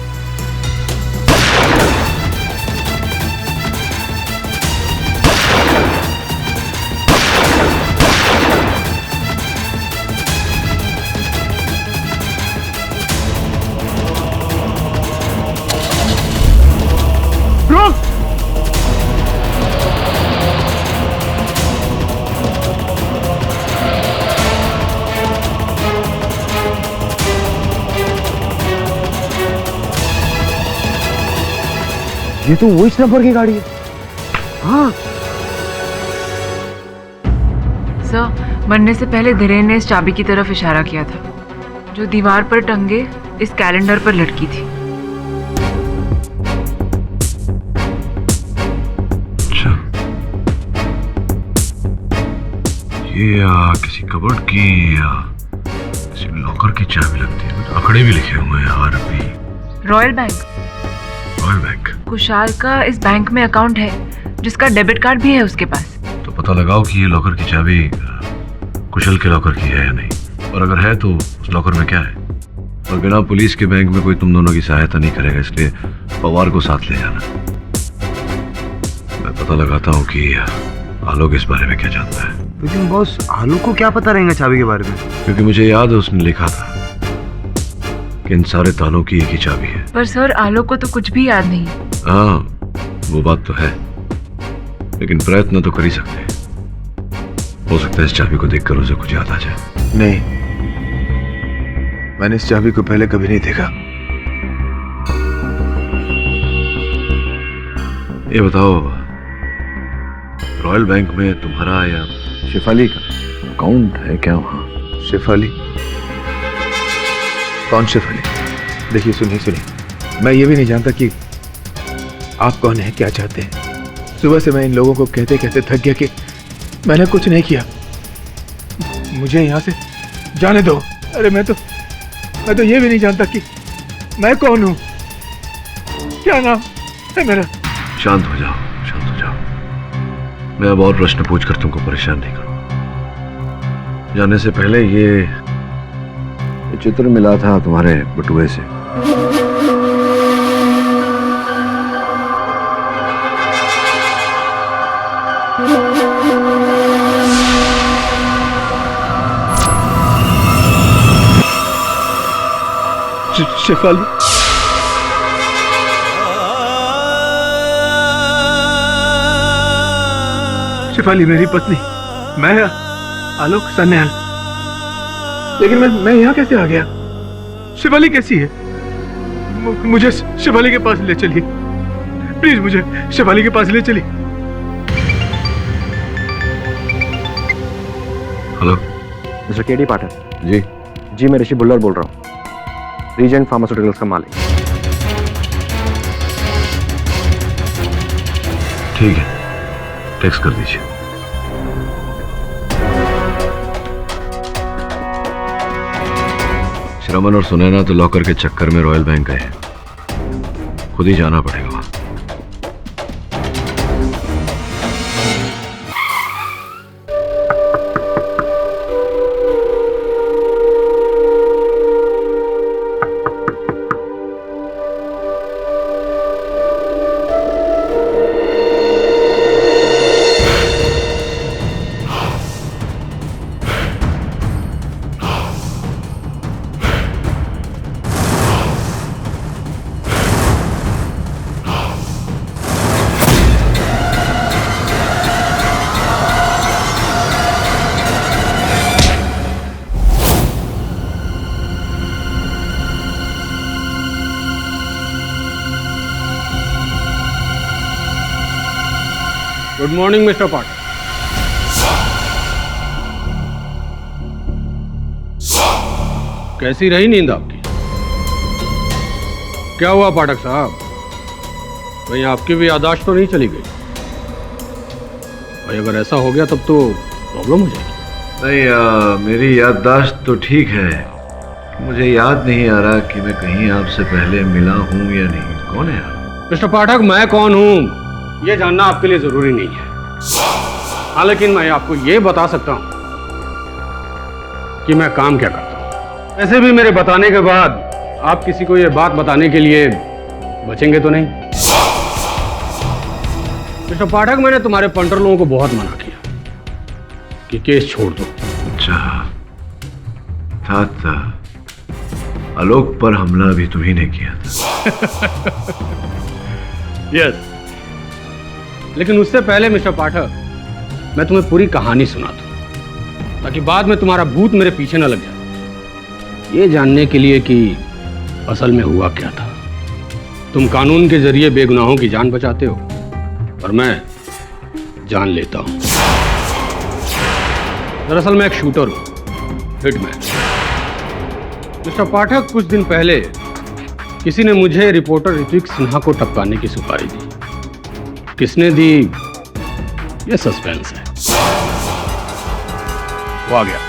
ये तो वही नंबर की गाड़ी है। हाँ सर, मरने से पहले धीरेन ने इस चाबी की तरफ इशारा किया था जो दीवार पर टंगे इस कैलेंडर पर लटकी थी। अच्छा, ये किसी कबर्ड की या किसी लॉकर की चाबी लगती है। कुछ आंकड़े भी लिखे हुए हैं, RP. Royal Bank. Royal Bank? Kushal का इस बैंक में अकाउंट है जिसका डेबिट कार्ड भी है उसके पास। तो पता लगाओ कि ये लॉकर की चाबी कुशल के लॉकर की है या नहीं, और अगर है तो उस लॉकर में क्या है। और बिना पुलिस के बैंक में कोई तुम दोनों की सहायता नहीं करेगा, इसलिए पवार को साथ ले जाना। मैं पता लगाता हूँ कि आलोक इस बारे में क्या जानता है। लेकिन बॉस, आलोक को क्या पता रहेगा चाबी के बारे में? क्योंकि मुझे याद है उसने लिखा था कि इन सारे तालों की एक ही चाबी है। पर सर, आलोक को तो कुछ भी याद नहीं। हाँ, वो बात तो है, लेकिन प्रयत्न तो कर ही सकते हैं। हो सकता है इस चाबी को देखकर उसे कुछ याद आ जाए। नहीं, मैंने इस चाबी को पहले कभी नहीं देखा। ये बताओ, रॉयल बैंक में तुम्हारा या शेफाली का अकाउंट है क्या वहां? शेफाली? कौन शेफाली? देखिए, सुनिए, मैं ये भी नहीं जानता कि आप कौन हैं, क्या चाहते हैं। सुबह से मैं इन लोगों को कहते कहते थक गया कि मैंने कुछ नहीं किया, मुझे यहाँ से जाने दो। अरे मैं तो ये भी नहीं जानता कि मैं कौन हूँ, क्या नाम है मेरा। शांत हो जाओ, शांत हो जाओ। मैं अब और प्रश्न पूछकर तुमको परेशान नहीं करूँगा। जाने से पहले ये चित्र मिला था तुम्हारे बटुए से। शेफाली। शेफाली मेरी पत्नी, मैं आलोक सन्याल। लेकिन मैं यहाँ कैसे आ गया? शेफाली कैसी है? मुझे शेफाली के पास ले चलिए प्लीज, मुझे शेफाली के पास ले चलिए। हेलो मिस्टर केडी पाठक। जी मैं ऋषि बुल्लर बोल रहा हूँ, रीजेंट फार्मास्यूटिकल्स का मालिक। ठीक है, टेक्स्ट कर दीजिए। श्रमन और सुनैना तो लॉकर के चक्कर में रॉयल बैंक गए हैं, खुद ही जाना पड़ेगा वहां। गुड मॉर्निंग मिस्टर पाठक। कैसी रही नींद आपकी? क्या हुआ पाठक साहब, कहीं आपकी भी याददाश्त तो नहीं चली गई? भाई अगर ऐसा हो गया तब तो प्रॉब्लम हो जाएगी। नहीं, मेरी याददाश्त तो ठीक है, मुझे याद नहीं आ रहा कि मैं कहीं आपसे पहले मिला हूं या नहीं। कौन है आप? मिस्टर पाठक, मैं कौन हूं ये जानना आपके लिए जरूरी नहीं है। हाँ, लेकिन मैं आपको ये बता सकता हूं कि मैं काम क्या करता हूं। वैसे भी मेरे बताने के बाद आप किसी को ये बात बताने के लिए बचेंगे तो नहीं। मिस्टर पाठक, मैंने तुम्हारे पंटर लोगों को बहुत मना किया कि केस छोड़ दो। अच्छा, था आलोक पर हमला भी तुम्ही ने किया था। यस, लेकिन उससे पहले मिस्टर पाठक, मैं तुम्हें पूरी कहानी सुना दूं ताकि बाद में तुम्हारा भूत मेरे पीछे न लग जाए। ये जानने के लिए कि असल में हुआ क्या था। तुम कानून के जरिए बेगुनाहों की जान बचाते हो और मैं जान लेता हूं। दरअसल मैं एक शूटर हूं, हिटमैन। मिस्टर पाठक, कुछ दिन पहले किसी ने मुझे रिपोर्टर ऋत्विक सिन्हा को टपकाने की सुपारी दी। किसने दी ये सस्पेंस है। वो आ गया,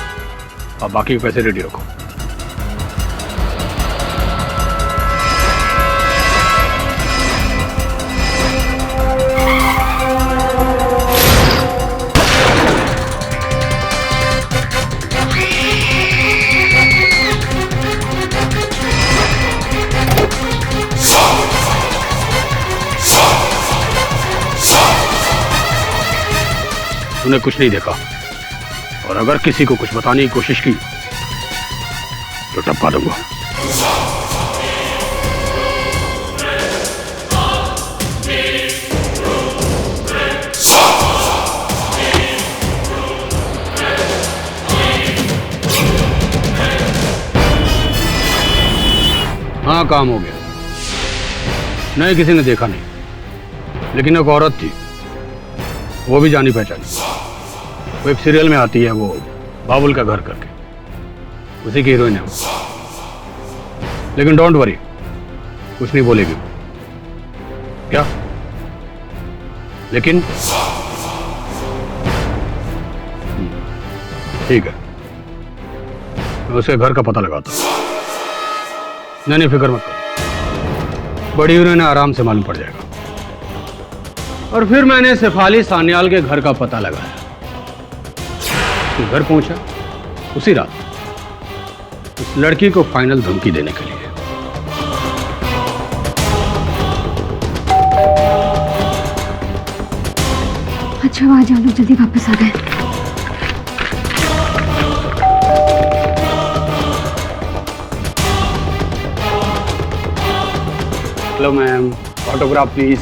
अब बाकी के पैसे रेडी रखो। तूने कुछ नहीं देखा, और अगर किसी को कुछ बताने की कोशिश की तो टपका दूंगा। हाँ, काम हो गया। नहीं, किसी ने देखा नहीं, लेकिन एक औरत थी, वो भी जानी पहचानी। वो एक सीरियल में आती है, वो बाबुल का घर करके, उसी की हीरोइन है वो। लेकिन डोंट वरी, कुछ नहीं बोलेगी क्या? लेकिन ठीक है, मैं उसके घर का पता लगाता हूं। नहीं, फिक्र मत करो, बड़ी हीरोइन आराम से मालूम पड़ जाएगा। और फिर मैंने शेफाली सान्याल के घर का पता लगाया। घर पहुंचा उसी रात उस लड़की को फाइनल धमकी देने के लिए। अच्छा, आज आप लोग जल्दी वापस आ गए। Hello ma'am, autograph please.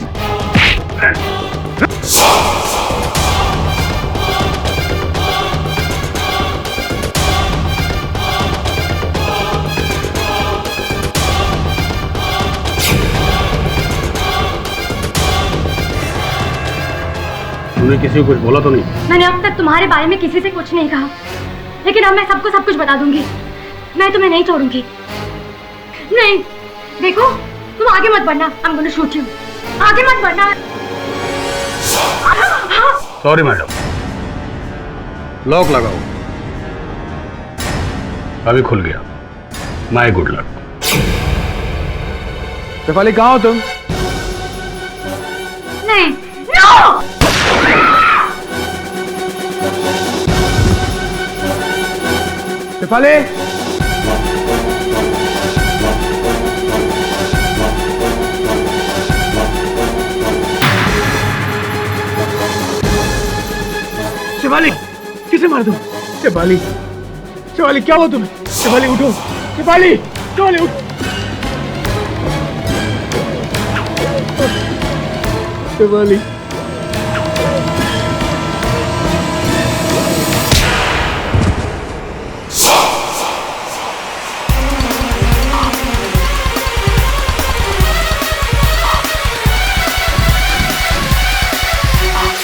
तुमने किसी को कुछ बोला तो नहीं? मैंने अब तक तुम्हारे बारे में किसी से कुछ नहीं कहा, लेकिन अब मैं सबको सब कुछ बता दूंगी। मैं तुम्हें नहीं छोड़ूंगी। नहीं, देखो तुम आगे मत बढ़ना। I'm going to shoot you. आगे मत बढ़ना। सॉरी मैडम, लॉक लगाओ। अभी खुल गया। My good luck. शेफाली कहाँ हो तुम? नहीं, नो! शेफाली, शेफाली, किसे मार दूं? शेफाली, शेफाली क्या हुआ तुम्हें? शेफाली उठो, शेफाली, शेफाली उठ। शेफाली,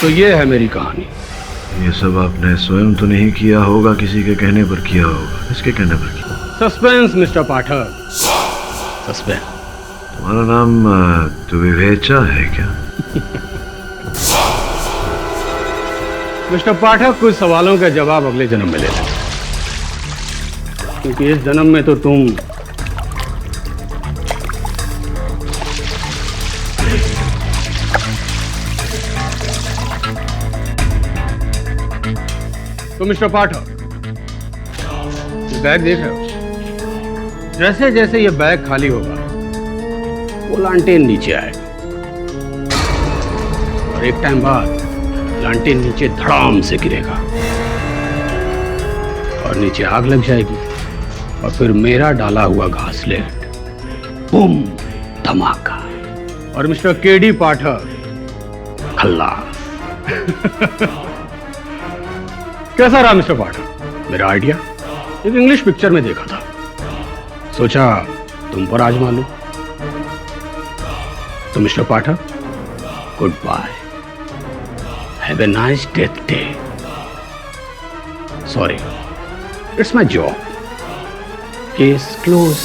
तो ये है मेरी कहानी। ये सब आपने स्वयं तो नहीं किया होगा, किसी के कहने पर किया होगा। किसके कहने पर किया? सस्पेंस मिस्टर पाठक, सस्पेंस। तुम्हारा नाम द्विवेचा है क्या? मिस्टर पाठक, कुछ सवालों का जवाब अगले जन्म में ले लेना, क्योंकि इस जन्म में तो तुम मिस्टर पाठक, ये बैग देख रहे हो? जैसे जैसे ये बैग खाली होगा वो लांटेन नीचे आएगा और एक टाइम बाद लांटेन नीचे धड़ाम से गिरेगा और नीचे आग लग जाएगी और फिर मेरा डाला हुआ घासलेट बूम धमाका और मिस्टर केडी पाठक खल्लास। कैसा रहा मिस्टर पाठक मेरा आइडिया? एक इंग्लिश पिक्चर में देखा था, सोचा तुम पर आजमा लूं। तो Mister Pathak, good bye, have a nice death day. Sorry, it's my job. Case close.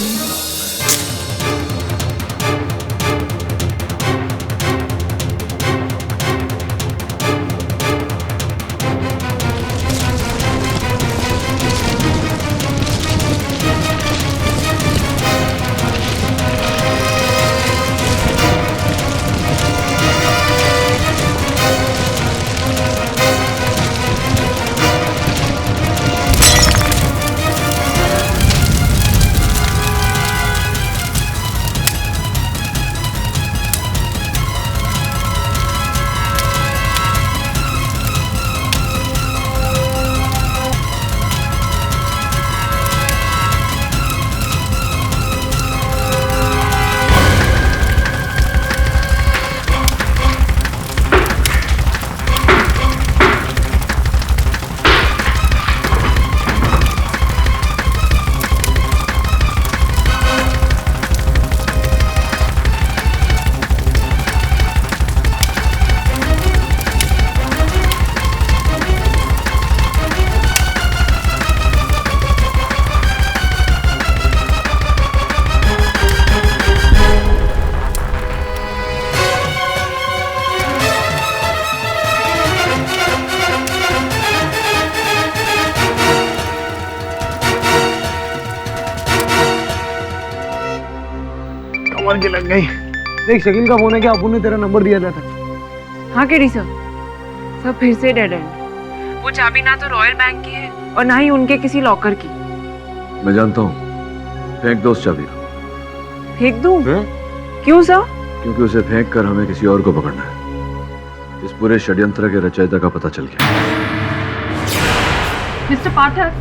कमर की लग गई। देख शकील का फोन है क्या? अपुन ने तेरा नंबर दिया था। हाँ केडी सर, सब फिर से डेड एंड। वो चाबी ना तो रॉयल बैंक की है और ना ही उनके किसी लॉकर की। मैं जानता हूँ, फेंक दो उस चाबी को। फेंक दूं? क्यों सर? क्योंकि उसे फेंक कर हमें किसी और को पकड़ना है। इस पूरे षड्यंत्र के रचयिता का पता चल गया। मिस्टर पाठक,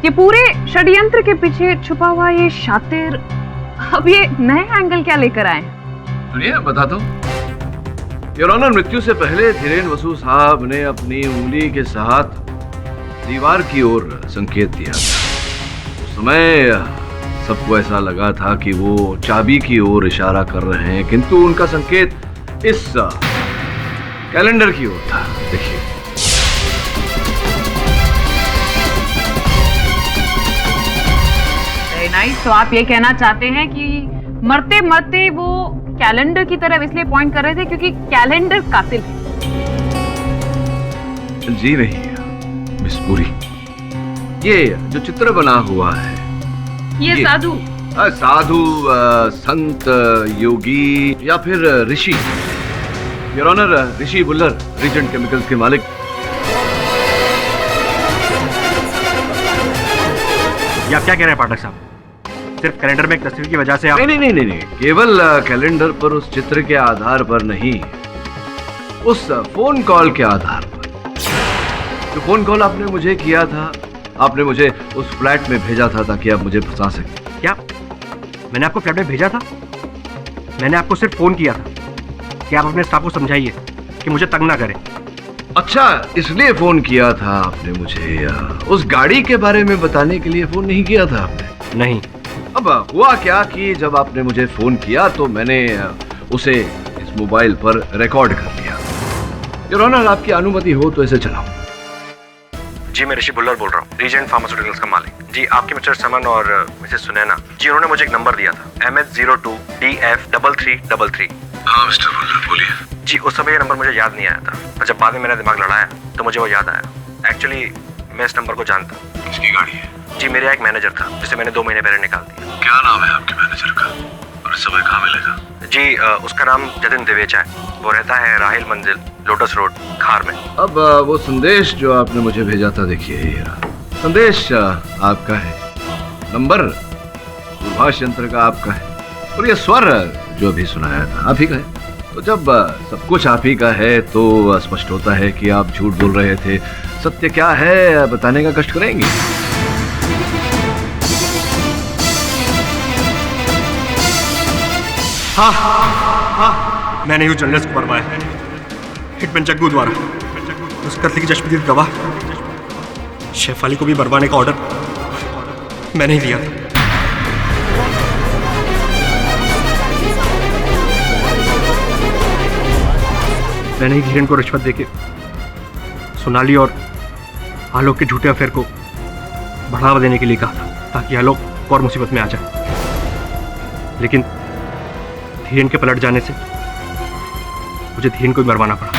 ये पूरे षड्यंत्र के पीछे छुपा हुआ ये शातिर अब ये नए एंगल क्या लेकर आए? सुनिए बता दो योर ऑनर, मृत्यु से पहले धीरेन वसु साहब ने अपनी उंगली के साथ दीवार की ओर संकेत दिया। उस समय सबको ऐसा लगा था कि वो चाबी की ओर इशारा कर रहे हैं, किंतु उनका संकेत इस कैलेंडर की ओर था। देखिए नाइस। तो आप ये कहना चाहते हैं कि मरते मरते वो कैलेंडर की तरफ इसलिए पॉइंट कर रहे थे क्योंकि कैलेंडर कातिल है? जी नहीं मिस पुरी, ये जो चित्र बना हुआ है ये साधु साधु संत योगी या फिर ऋषि, your honour Rishi Bullar, Regent Chemicals के मालिक। ये आप क्या कह रहे हैं पाठक साहब? सिर्फ कैलेंडर में एक तस्वीर की वजह से आप... नहीं, केवल कैलेंडर पर उस चित्र के आधार पर नहीं, उस फोन कॉल के आधार पर। जो फोन कॉल आपने मुझे किया था, आपने मुझे उस फ्लैट में भेजा था ताकि आप मुझे फंसा सकें। क्या मैंने आपको फ्लैट में भेजा था? मैंने आपको सिर्फ फोन किया था कि आप अपने स्टाफ को समझाइए कि मुझे तंग ना करें। अच्छा, इसलिए फोन किया था आपने मुझे? उस गाड़ी के बारे में बताने के लिए फोन नहीं किया था आपने? नहीं। अब हुआ क्या कि जब आपने मुझे फोन किया तो मैंने उसे इस मोबाइल पर रिकॉर्ड कर लिया। योर ऑनर, आपकी अनुमति हो तो इसे चलाऊं। जी मैं ऋषि बुल्लर बोल रहा हूँ, रीजेंट फार्मास्यूटिकल्स का मालिक। जी आपके मिस्टर समन और मिसेस सुनैना जी, उन्होंने मुझे एक नंबर दिया था MH02DF3333। हाँ मिस्टर बुल्लर बोलिए। जी उस समय ये नंबर मुझे याद नहीं आया था, और जब बाद में मेरा दिमाग लड़ाया तो मुझे वो याद आया। एक्चुअली मैं इस नंबर को जानता हूँ। किसकी गाड़ी है? जी मेरा एक मैनेजर था जिसे मैंने 2 महीने पहले निकाल दिया। क्या नाम है आपके मैनेजर का और इस समय कहाँ मिलेगा? जी उसका नाम जतिन दिवेचा है। वो रहता है राहिल मंजिल, लोटस रोड, खार में। अब वो संदेश जो आपने मुझे भेजा था, देखिए ये संदेश आपका है, नंबर दूरभाष यंत्र का आपका है, और ये स्वर जो भी सुनाया था आप ही का है। तो जब सब कुछ आप ही का है तो स्पष्ट होता है कि आप झूठ बोल रहे थे। सत्य क्या है बताने का कष्ट करेंगे? हाँ, मैंने ही जर्नलिस्ट को मरवाया है, हिटमैन जग्गू द्वारा। उस कत्ल की चश्मदीद गवाह शेफाली को भी मरवाने का ऑर्डर मैंने ही दिया था। मैंने ही धीरेन को रिश्वत देके सोनाली और आलोक के झूठे अफेयर को बढ़ावा देने के लिए कहा था ताकि आलोक और मुसीबत में आ जाए, लेकिन धीरेन के पलट जाने से मुझे धीरेन को भी मरवाना पड़ा।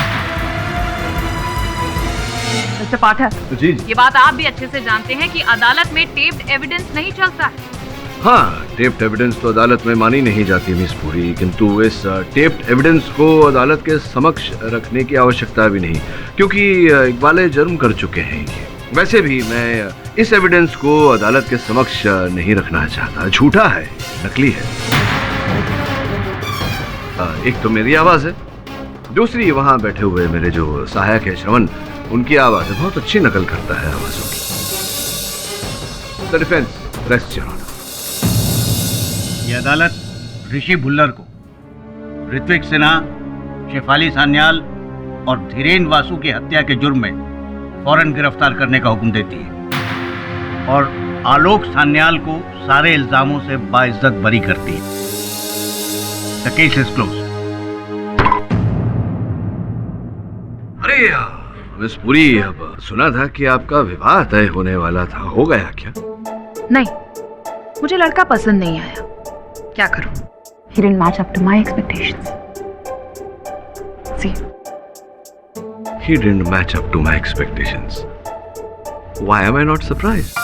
मिस्टर पाठक जी, ये बात आप भी अच्छे से जानते हैं कि अदालत में टेप्ड एविडेंस नहीं चलता है। हाँ, टेप्ड एविडेंस तो अदालत में मानी नहीं जाती मिस पुरी, किंतु इस टेप्ड एविडेंस को अदालत के समक्ष रखने की आवश्यकता भी नहीं, क्योंकि इकबाल जुर्म कर चुके हैं ये। वैसे भी मैं इस एविडेंस को अदालत के समक्ष नहीं रखना चाहता, झूठा है, नकली है। एक तो मेरी आवाज है, दूसरी वहां बैठे हुए मेरे जो सहायक है श्रवण, उनकी आवाज है, बहुत अच्छी नकल करता है आवाजों की। The defence rest your honour. ये अदालत ऋषि भुल्लर को ऋत्विक सिन्हा, शेफाली सान्याल और धीरेन वासु की हत्या के जुर्म में फौरन गिरफ्तार करने का हुक्म देती है और आलोक सान्याल को सारे इल्जामों से बाइज्जत बरी करती है। The case is close. अरे मिस पुरी, अब सुना था कि आपका विवाह तय होने वाला था, हो गया क्या? नहीं, मुझे लड़का पसंद नहीं आया, क्या करूं? He didn't match up to my expectations. See? He didn't match up to my expectations. Why am I not surprised?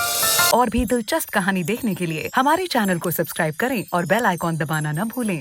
और भी दिलचस्प कहानी देखने के लिए हमारे चैनल को सब्सक्राइब करें और बेल आइकॉन दबाना न भूलें।